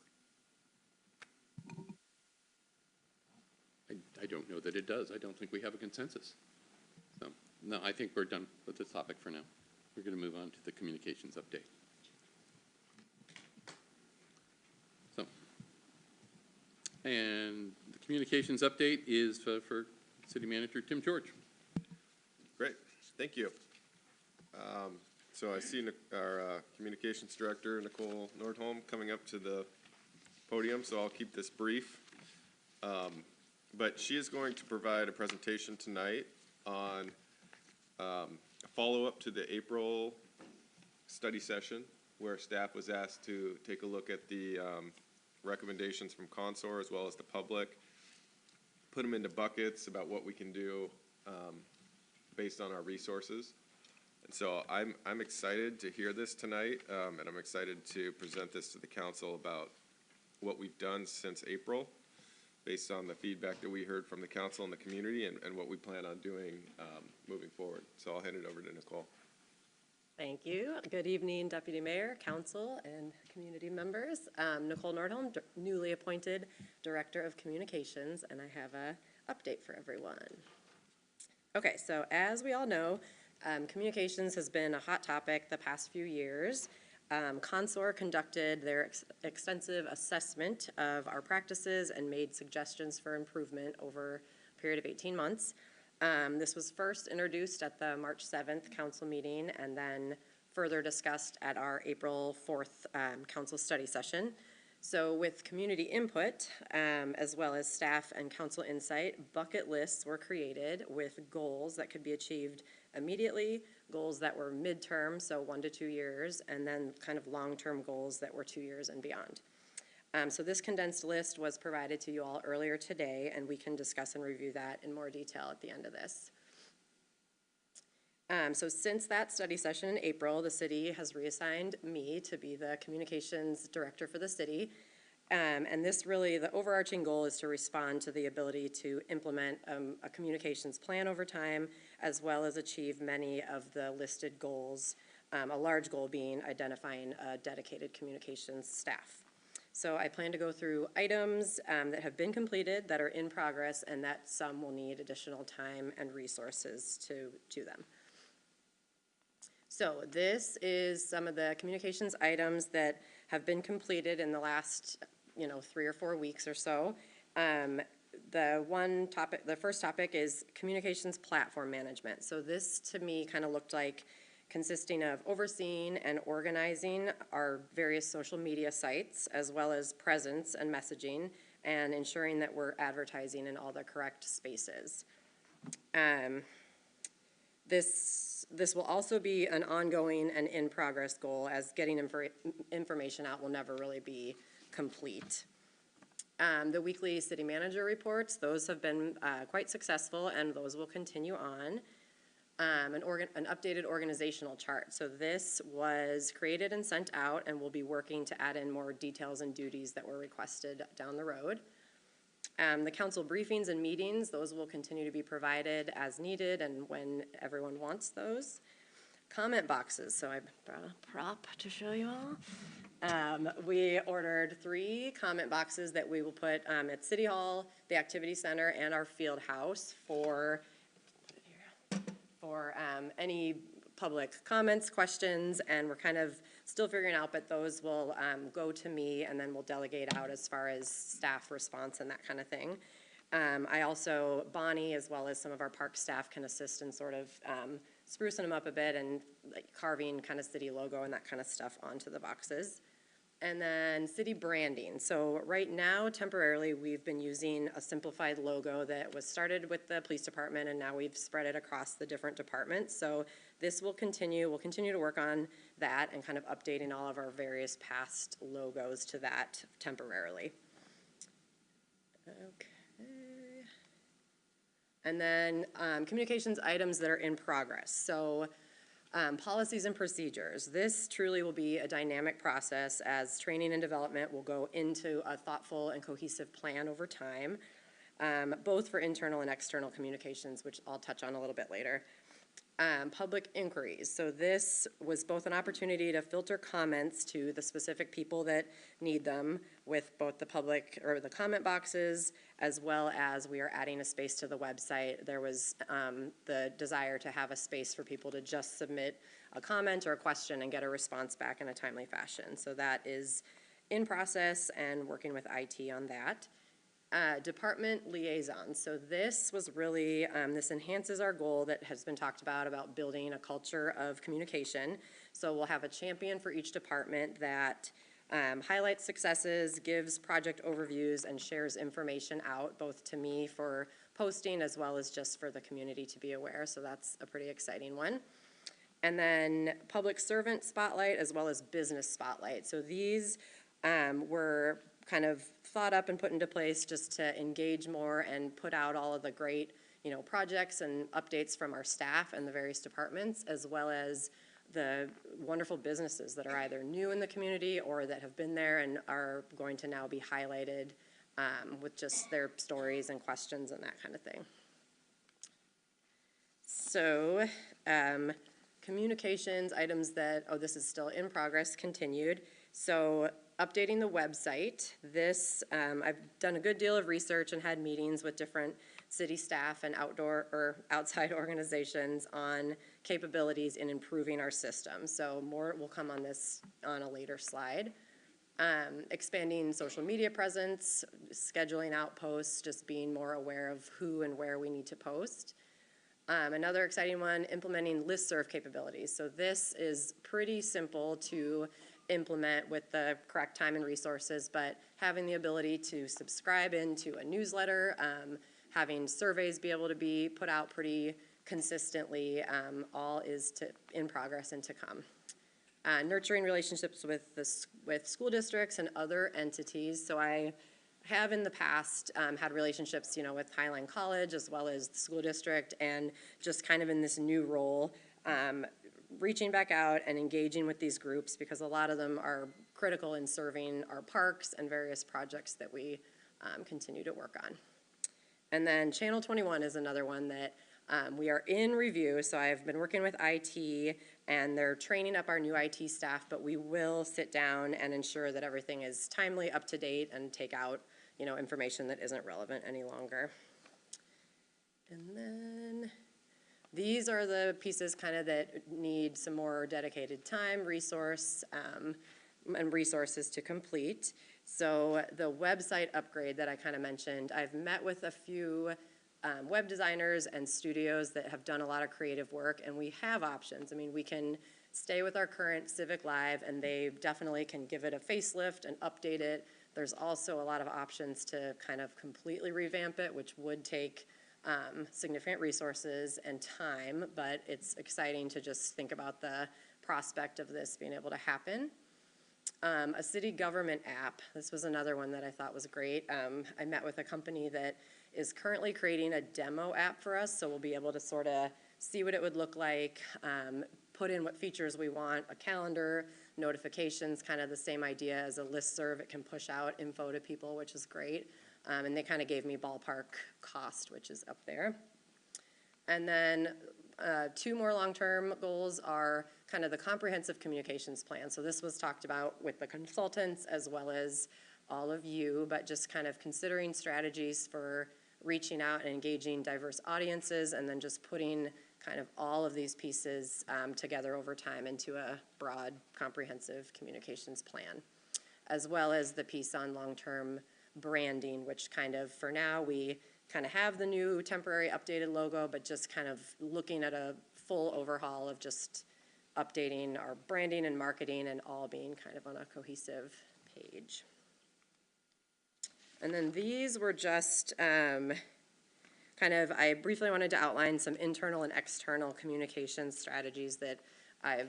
Speaker 1: I don't know that it does. I don't think we have a consensus. So, no, I think we're done with this topic for now. We're going to move on to the communications update. So, and the communications update is for City Manager Tim George.
Speaker 5: Great, thank you. So I see our Communications Director, Nicole Nordholm, coming up to the podium, so I'll keep this brief. But she is going to provide a presentation tonight on a follow-up to the April study session, where staff was asked to take a look at the recommendations from Consor as well as the public, put them into buckets about what we can do based on our resources. And so I'm excited to hear this tonight, and I'm excited to present this to the council about what we've done since April, based on the feedback that we heard from the council and the community, and what we plan on doing moving forward. So I'll hand it over to Nicole.
Speaker 4: Thank you. Good evening, Deputy Mayor, Council, and community members. Nicole Nordholm, newly appointed Director of Communications, and I have an update for everyone. Okay, so as we all know, communications has been a hot topic the past few years. Consor conducted their extensive assessment of our practices and made suggestions for improvement over a period of 18 months. This was first introduced at the March 7th council meeting and then further discussed at our April 4th council study session. So with community input, as well as staff and council insight, bucket lists were created with goals that could be achieved immediately, goals that were midterm, so 1 to 2 years, and then kind of long-term goals that were 2 years and beyond. So this condensed list was provided to you all earlier today, and we can discuss and review that in more detail at the end of this. So since that study session in April, the city has reassigned me to be the communications director for the city. And this really, the overarching goal is to respond to the ability to implement a communications plan over time, as well as achieve many of the listed goals, a large goal being identifying a dedicated communications staff. So I plan to go through items that have been completed, that are in progress, and that some will need additional time and resources to do them. So this is some of the communications items that have been completed in the last 3 or 4 weeks or so. The first topic is communications platform management. So this to me kind of looked like consisting of overseeing and organizing our various social media sites, as well as presence and messaging, and ensuring that we're advertising in all the correct spaces. This
Speaker 11: this will also be an ongoing and in-progress goal, as getting information out will never really be complete. The weekly city manager reports, those have been quite successful, and those will continue on. An updated organizational chart. So this was created and sent out, and we'll be working to add in more details and duties that were requested down the road. The council briefings and meetings, those will continue to be provided as needed and when everyone wants those. Comment boxes, so I brought a prop to show you all. We ordered 3 comment boxes that we will put at City Hall, the Activity Center, and our field house for any public comments, questions, and we're kind of still figuring out, but those will go to me, and then we'll delegate out as far as staff response and that kind of thing. I also, Bonnie, as well as some of our park staff, can assist in sort of sprucing them up a bit and like carving kind of city logo and that kind of stuff onto the boxes. And then city branding. So right now, temporarily, we've been using a simplified logo that was started with the police department, and now we've spread it across the different departments. So this will continue. We'll continue to work on that and kind of updating all of our various past logos to that temporarily. Okay. And then communications items that are in progress. So policies and procedures. This truly will be a dynamic process, as training and development will go into a thoughtful and cohesive plan over time, both for internal and external communications, which I'll touch on a little bit later. Public inquiries. So this was both an opportunity to filter comments to the specific people that need them with both the public or the comment boxes, as well as we are adding a space to the website. There was the desire to have a space for people to just submit a comment or a question and get a response back in a timely fashion. So that is in process and working with IT on that. Department liaisons. So this was really, this enhances our goal that has been talked about building a culture of communication. So we'll have a champion for each department that highlights successes, gives project overviews, and shares information out, both to me for posting as well as just for the community to be aware. So that's a pretty exciting one. And then public servant spotlight as well as business spotlight. So these were kind of thought up and put into place just to engage more and put out all of the great, projects and updates from our staff and the various departments, as well as the wonderful businesses that are either new in the community or that have been there and are going to now be highlighted with just their stories and questions and that kind of thing. So communications items that, this is still in progress, continued. So updating the website. This, I've done a good deal of research and had meetings with different city staff and outdoor or outside organizations on capabilities in improving our system. So more will come on this on a later slide. Expanding social media presence, scheduling out posts, just being more aware of who and where we need to post. Another exciting one, implementing listserv capabilities. So this is pretty simple to implement with the correct time and resources, but having the ability to subscribe into a newsletter, having surveys be able to be put out pretty consistently, all is in progress and to come. Nurturing relationships with school districts and other entities. So I have in the past had relationships, with Highline College as well as the school district, and just kind of in this new role, reaching back out and engaging with these groups, because a lot of them are critical in serving our parks and various projects that we continue to work on. And then Channel 21 is another one that we are in review. So I've been working with IT, and they're training up our new IT staff, but we will sit down and ensure that everything is timely, up to date, and take out, information that isn't relevant any longer. And then these are the pieces kind of that need some more dedicated time, resources to complete. So the website upgrade that I kind of mentioned, I've met with a few web designers and studios that have done a lot of creative work, and we have options. I mean, we can stay with our current Civic Live, and they definitely can give it a facelift and update it. There's also a lot of options to kind of completely revamp it, which would take significant resources and time, but it's exciting to just think about the prospect of this being able to happen. A city government app, this was another one that I thought was great. I met with a company that is currently creating a demo app for us, so we'll be able to sort of see what it would look like, put in what features we want, a calendar, notifications, kind of the same idea as a listserv. It can push out info to people, which is great. And they kind of gave me ballpark cost, which is up there. And then 2 more long-term goals are kind of the comprehensive communications plan. So this was talked about with the consultants as well as all of you, but just kind of considering strategies for reaching out and engaging diverse audiences, and then just putting kind of all of these pieces together over time into a broad, comprehensive communications plan, as well as the piece on long-term branding, which kind of, for now, we kind of have the new temporary updated logo, but just kind of looking at a full overhaul of just updating our branding and marketing and all being kind of on a cohesive page. And then these were just I briefly wanted to outline some internal and external communication strategies that I've,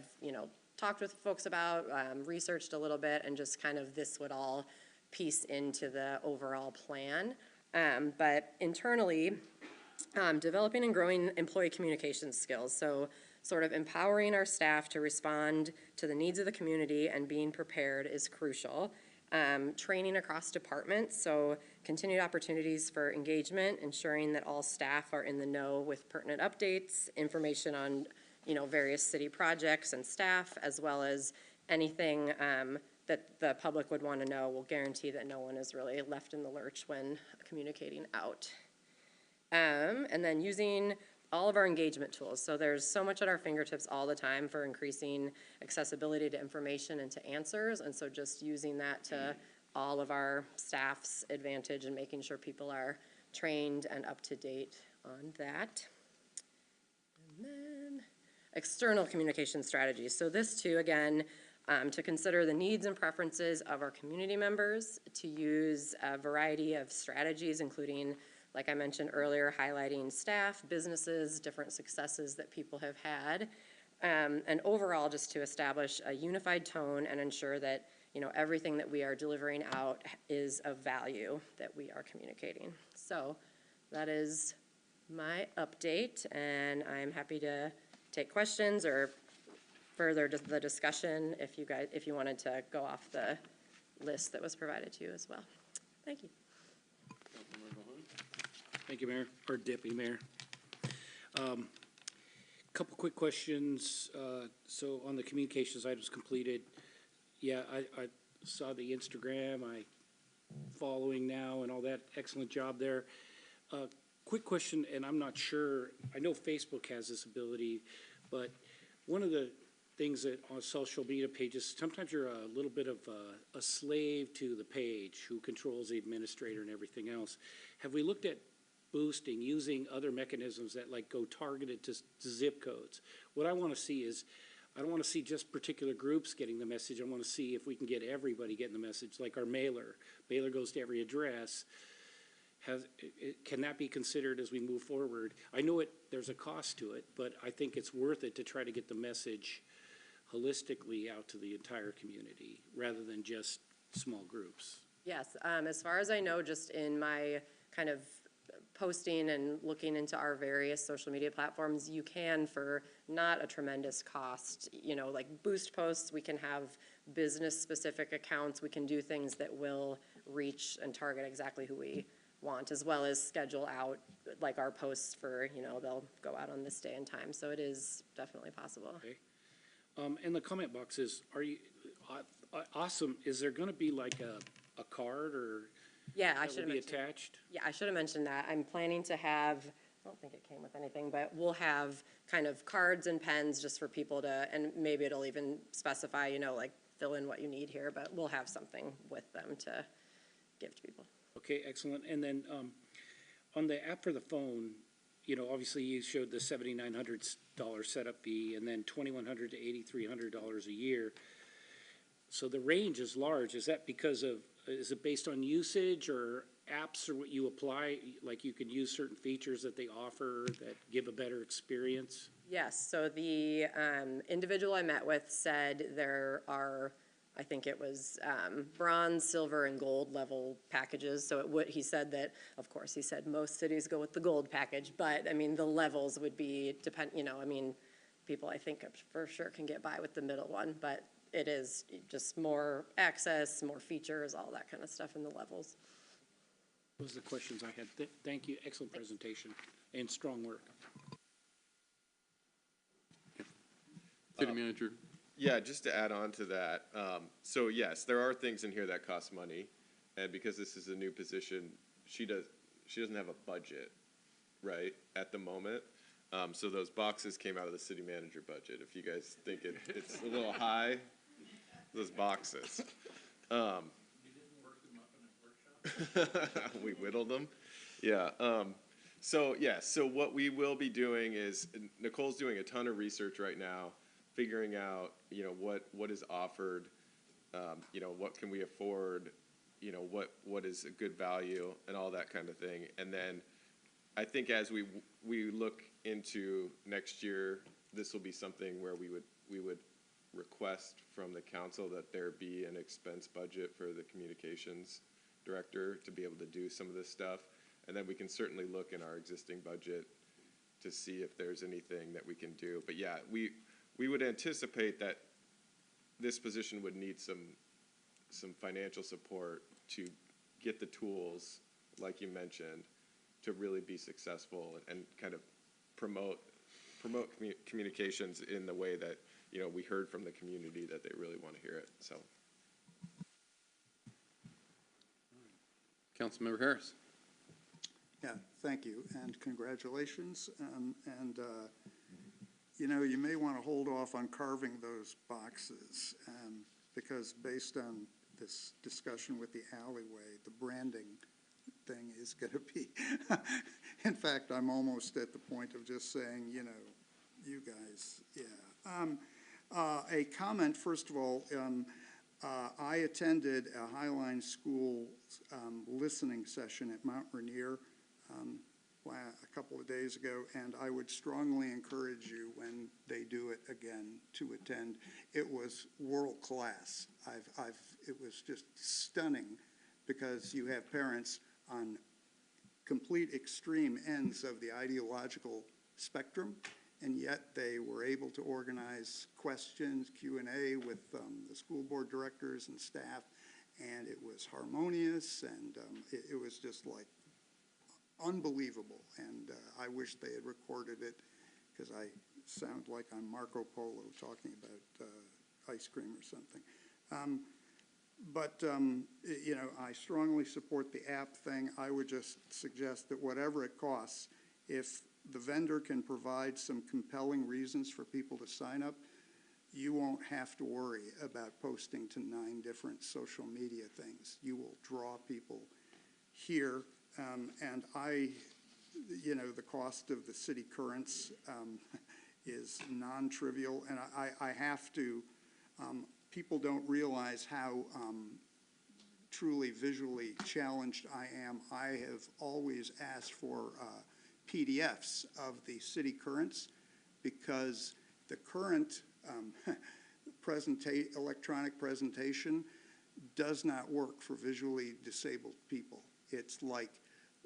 Speaker 11: talked with folks about, researched a little bit, and just kind of this would all piece into the overall plan. But internally, developing and growing employee communication skills. So sort of empowering our staff to respond to the needs of the community and being prepared is crucial. Training across departments, so continued opportunities for engagement, ensuring that all staff are in the know with pertinent updates, information on, various city projects and staff, as well as anything that the public would want to know. Will guarantee that no one is really left in the lurch when communicating out. And then using all of our engagement tools. So there's so much at our fingertips all the time for increasing accessibility to information and to answers. And so just using that to all of our staff's advantage and making sure people are trained and up to date on that. And then external communication strategies. So this too, again, to consider the needs and preferences of our community members, to use a variety of strategies, including, like I mentioned earlier, highlighting staff, businesses, different successes that people have had, and overall just to establish a unified tone and ensure that everything that we are delivering out is of value that we are communicating. So that is my update, and I'm happy to take questions or further the discussion if you wanted to go off the list that was provided to you as well. Thank you.
Speaker 3: Thank you, Mayor, or Deputy Mayor. Couple quick questions. So on the communications items completed, yeah, I saw the Instagram, following now and all that. Excellent job there. Quick question, and I'm not sure, I know Facebook has this ability, but one of the things that on social media pages, sometimes you're a little bit of a slave to the page who controls the administrator and everything else. Have we looked at boosting, using other mechanisms that go targeted to zip codes? What I want to see is, I don't want to see just particular groups getting the message. I want to see if we can get everybody getting the message, like our mailer. Mailer goes to every address. Can that be considered as we move forward? I know there's a cost to it, but I think it's worth it to try to get the message holistically out to the entire community rather than just small groups.
Speaker 11: Yes, as far as I know, just in my kind of posting and looking into our various social media platforms, you can, for not a tremendous cost, like boost posts, we can have business-specific accounts, we can do things that will reach and target exactly who we want, as well as schedule out like our posts for, they'll go out on this day and time. So it is definitely possible.
Speaker 3: Okay. And the comment boxes, are you, awesome, is there gonna be like a card or
Speaker 11: Yeah, I
Speaker 3: that
Speaker 11: should
Speaker 3: will
Speaker 11: have
Speaker 3: be
Speaker 11: mentioned.
Speaker 3: attached?
Speaker 11: Yeah, I should have mentioned that. I'm planning to have, I don't think it came with anything, but we'll have kind of cards and pens just for people to, and maybe it'll even specify, like fill in what you need here, but we'll have something with them to give to people.
Speaker 3: Okay, excellent. And then on the app for the phone, obviously you showed the $7,900 setup fee and then $2,100 to $8,300 a year. So the range is large. Is that because of, is it based on usage or apps are what you apply, like you can use certain features that they offer that give a better experience?
Speaker 11: Yes, so the individual I met with said there are, I think it was bronze, silver, and gold level packages. So it would, he said that, of course, he said most cities go with the gold package, but I mean, the levels would be I mean, people I think for sure can get by with the middle one, but it is just more access, more features, all that kind of stuff in the levels.
Speaker 3: Those are the questions I had. Thank you, excellent presentation and strong work.
Speaker 1: City Manager.
Speaker 5: Yeah, just to add on to that, so yes, there are things in here that cost money, and because this is a new position, she doesn't have a budget, right, at the moment. So those boxes came out of the city manager budget. If you guys think it's a little high, those boxes. We whittled them, yeah. So what we will be doing is, Nicole's doing a ton of research right now, figuring out, what is offered, what can we afford, what is a good value and all that kind of thing. And then I think as we look into next year, this will be something where we would request from the council that there be an expense budget for the communications director to be able to do some of this stuff. And then we can certainly look in our existing budget to see if there's anything that we can do. But yeah, we would anticipate that this position would need some financial support to get the tools, like you mentioned, to really be successful and kind of promote communications in the way that, we heard from the community that they really want to hear it, so.
Speaker 1: Councilmember Harris.
Speaker 8: Yeah, thank you, and congratulations. You may want to hold off on carving those boxes, because based on this discussion with the alleyway, the branding thing is going to be, in fact, I'm almost at the point of just saying, you guys, yeah. A comment, first of all, I attended a Highline School listening session at Mount Rainier a couple of days ago, and I would strongly encourage you when they do it again to attend. It was world class. It was just stunning, because you have parents on complete extreme ends of the ideological spectrum, and yet they were able to organize questions, Q&A with the school board directors and staff, and it was harmonious, and it was just like unbelievable. And I wish they had recorded it, because I sound like I'm Marco Polo talking about ice cream or something. I strongly support the app thing. I would just suggest that whatever it costs, if the vendor can provide some compelling reasons for people to sign up, you won't have to worry about posting to 9 different social media things. You will draw people here, and the cost of the city currents is non-trivial, and I have to, people don't realize how truly visually challenged I am. I have always asked for PDFs of the city currents, because the current electronic presentation does not work for visually disabled people. It's like,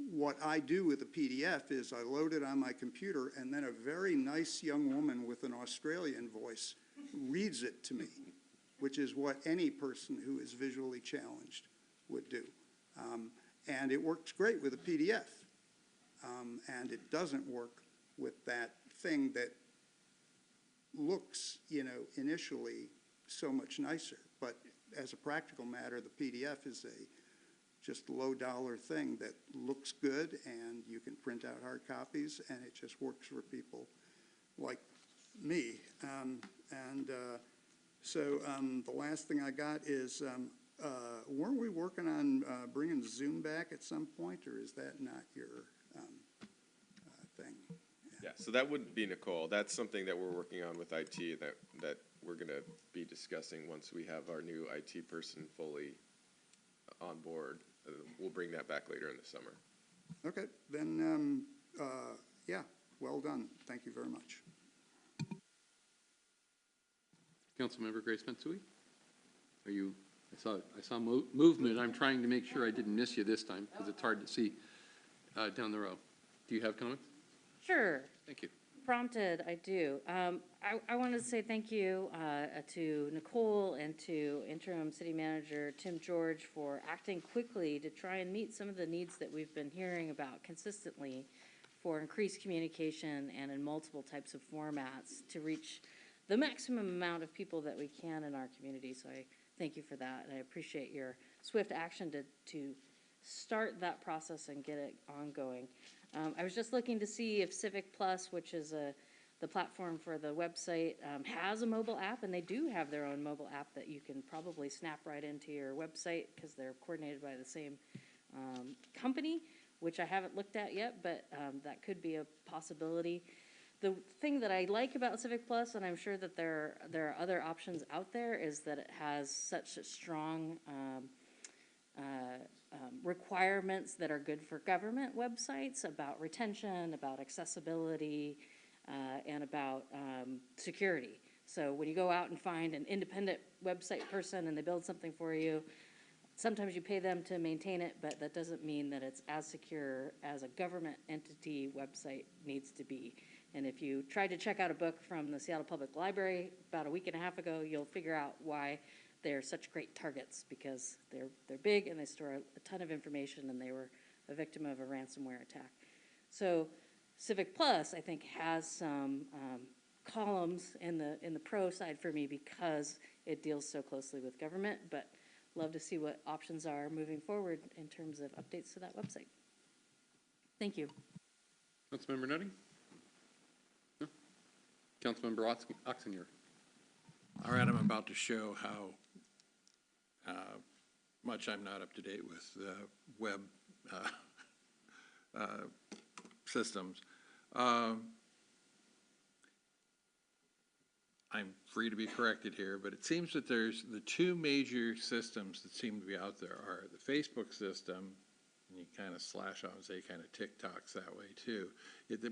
Speaker 8: what I do with a PDF is I load it on my computer, and then a very nice young woman with an Australian voice reads it to me, which is what any person who is visually challenged would do. And it works great with a PDF. And it doesn't work with that thing that looks, initially so much nicer. But as a practical matter, the PDF is just low-dollar thing that looks good, and you can print out hard copies, and it just works for people like me. So the last thing I got is, weren't we working on bringing Zoom back at some point, or is that not your thing?
Speaker 5: Yeah, so that wouldn't be Nicole. That's something that we're working on with IT that we're going to be discussing once we have our new IT person fully on board. we'll bring that back later in the summer.
Speaker 8: Okay, then, yeah, well done. Thank you very much.
Speaker 1: Councilmember Grace Matsui? Are you, I saw movement. I'm trying to make sure I didn't miss you this time, because it's hard to see down the row. Do you have comments?
Speaker 2: Sure.
Speaker 1: Thank you.
Speaker 2: Prompted, I do. I wanted to say thank you to Nicole and to interim city manager Tim George for acting quickly to try and meet some of the needs that we've been hearing about consistently for increased communication and in multiple types of formats to reach the maximum amount of people that we can in our community. So I thank you for that, and I appreciate your swift action to start that process and get it ongoing. I was just looking to see if Civic Plus, which is the platform for the website, has a mobile app, and they do have their own mobile app that you can probably snap right into your website because they're coordinated by the same company, which I haven't looked at yet, but that could be a possibility. The thing that I like about Civic Plus, and I'm sure that there are other options out there, is that it has such strong requirements that are good for government websites about retention, about accessibility, and about security. So when you go out and find an independent website person and they build something for you, sometimes you pay them to maintain it, but that doesn't mean that it's as secure as a government entity website needs to be. And if you tried to check out a book from the Seattle Public Library about a week and a half ago, you'll figure out why they're such great targets, because they're big and they store a ton of information, and they were a victim of a ransomware attack. So Civic Plus, I think, has some columns in the pro side for me because it deals so closely with government, but love to see what options are moving forward in terms of updates to that website. Thank you.
Speaker 1: Councilmember Nutting? No? Councilmember Oxenyer?
Speaker 7: All right, I'm about to show how much I'm not up to date with web systems. I'm free to be corrected here, but it seems that there's the two major systems that seem to be out there are the Facebook system, and you kind of slash on and say kind of TikTok's that way too,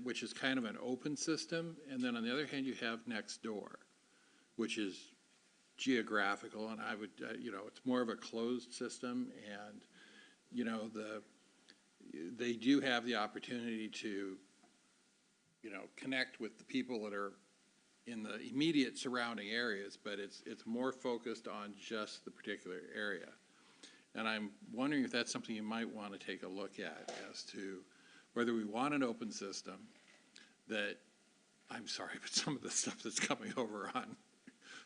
Speaker 7: which is kind of an open system, and then on the other hand you have Nextdoor, which is geographical, and I would, it's more of a closed system, and, they do have the opportunity to, connect with the people that are in the immediate surrounding areas, but it's more focused on just the particular area. And I'm wondering if that's something you might want to take a look at as to whether we want an open system that, I'm sorry, but some of the stuff that's coming over on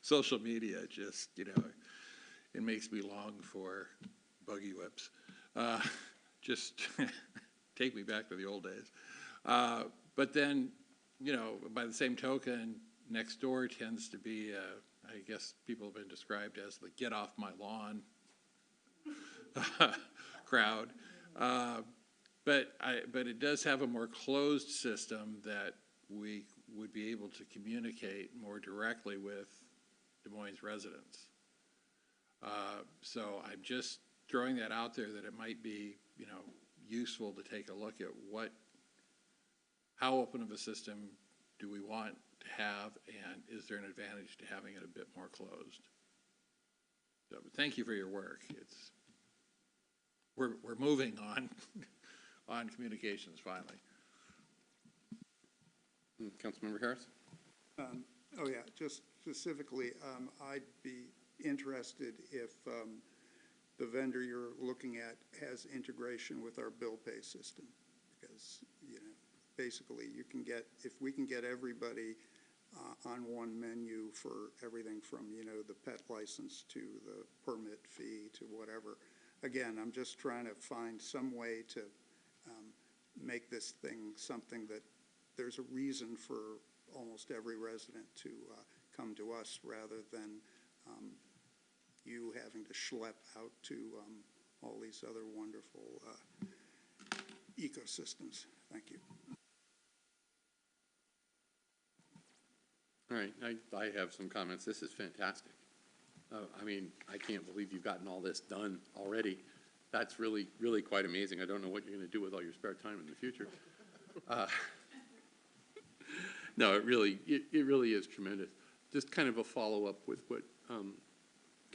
Speaker 7: social media just, it makes me long for buggy whips. Just take me back to the old days. But then, by the same token, Nextdoor tends to be, I guess people have been described as the get off my lawn crowd. But it does have a more closed system that we would be able to communicate more directly with Des Moines residents. So I'm just throwing that out there that it might be, useful to take a look at how open of a system do we want to have, and is there an advantage to having it a bit more closed? So, but thank you for your work. We're moving on communications finally.
Speaker 1: Councilmember Harris?
Speaker 8: Oh, yeah, just specifically, I'd be interested if the vendor you're looking at has integration with our bill pay system. Because, basically you can get, if we can get everybody on one menu for everything from, the pet license to the permit fee to whatever. Again, I'm just trying to find some way to make this thing something that there's a reason for almost every resident to come to us rather than you having to schlep out to all these other wonderful ecosystems. Thank you.
Speaker 1: All right, I have some comments. This is fantastic. I mean, I can't believe you've gotten all this done already. That's really, really quite amazing. I don't know what you're going to do with all your spare time in the future. No, it really is tremendous. Just kind of a follow-up with what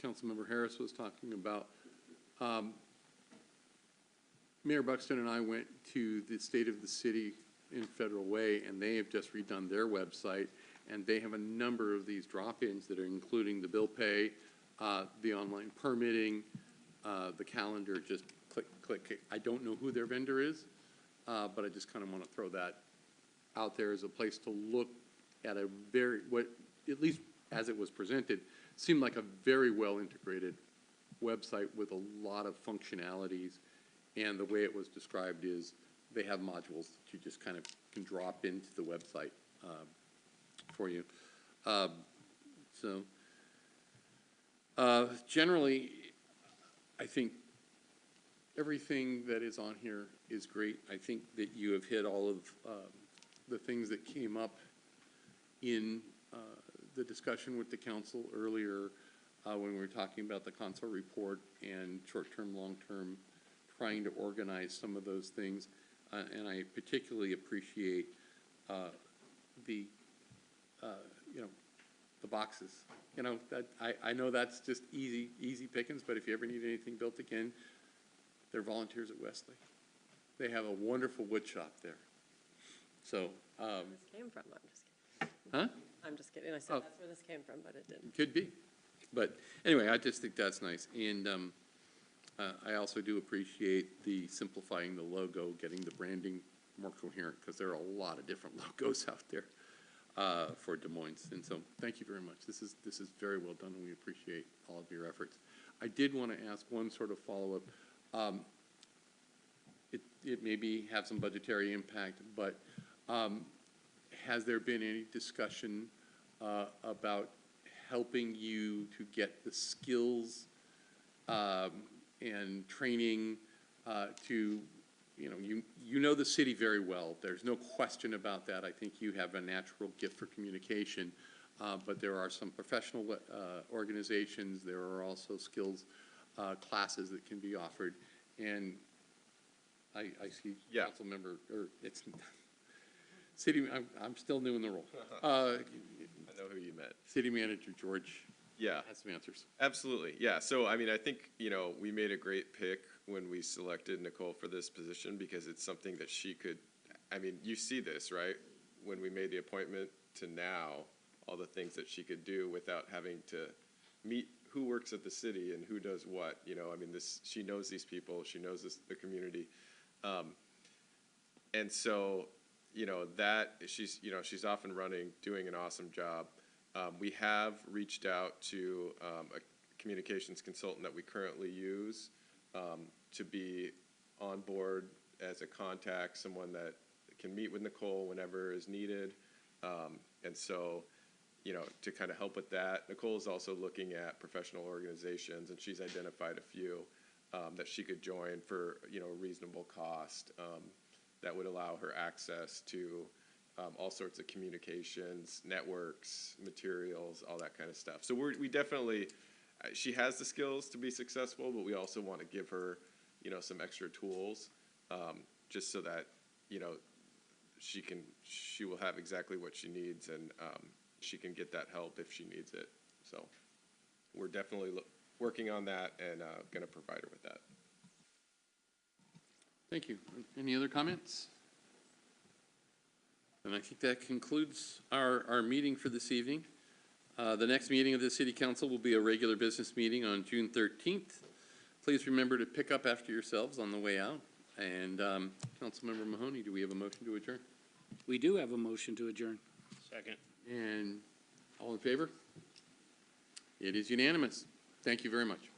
Speaker 1: Councilmember Harris was talking about. Mayor Buxton and I went to the State of the City in Federal Way, and they have just redone their website, and they have a number of these drop-ins that are including the bill pay, the online permitting, the calendar, just click, click, click. I don't know who their vendor is, but I just kind of want to throw that out there as a place to look at a very, what, at least as it was presented, seemed like a very well-integrated website with a lot of functionalities. And the way it was described is they have modules that you just kind of can drop into the website for you. Generally, I think everything that is on here is great. I think that you have hit all of the things that came up in the discussion with the council earlier when we were talking about the console report and short-term, long-term, trying to organize some of those things. And I particularly appreciate the boxes. That I know that's just easy pickings, but if you ever need anything built again, they're volunteers at Wesley. They have a wonderful wood shop there. So,
Speaker 11: Where this came from, I'm just kidding.
Speaker 1: huh?
Speaker 11: I'm just kidding. I said that's where this came from, but it didn't.
Speaker 1: Could be. But anyway, I just think that's nice. And I also do appreciate the simplifying the logo, getting the branding more coherent, because there are a lot of different logos out there for Des Moines. And so thank you very much. This is very well done, and we appreciate all of your efforts. I did want to ask one sort of follow-up. It maybe have some budgetary impact, but has there been any discussion about helping you to get the skills and training to, you know the city very well. There's no question about that. I think you have a natural gift for communication, but there are some professional organizations. There are also skills classes that can be offered, and I see council member, or it's city. I'm still new in the role.
Speaker 5: I know who you met.
Speaker 1: City Manager George.
Speaker 5: Yeah.
Speaker 1: Has some answers.
Speaker 5: Absolutely. Yeah. So, I mean, I think, we made a great pick when we selected Nicole for this position because it's something that she could, I mean, you see this, right? When we made the appointment to now, all the things that she could do without having to meet who works at the city and who does what, I mean, she knows these people, she knows the community. And so, that she's off and running, doing an awesome job. We have reached out to a communications consultant that we currently use to be on board as a contact, someone that can meet with Nicole whenever is needed. And so, to kind of help with that, Nicole is also looking at professional organizations, and she's identified a few that she could join for, a reasonable cost that would allow her access to all sorts of communications, networks, materials, all that kind of stuff. So we definitely, she has the skills to be successful, but we also want to give her, some extra tools, just so that, she will have exactly what she needs, and she can get that help if she needs it. So we're definitely working on that and going to provide her with that.
Speaker 1: Thank you. Any other comments? And I think that concludes our meeting for this evening. The next meeting of the City Council will be a regular business meeting on June 13th. Please remember to pick up after yourselves on the way out. And Councilmember Mahoney, do we have a motion to adjourn?
Speaker 3: We do have a motion to adjourn.
Speaker 9: Second.
Speaker 1: And all in favor? It is unanimous. Thank you very much.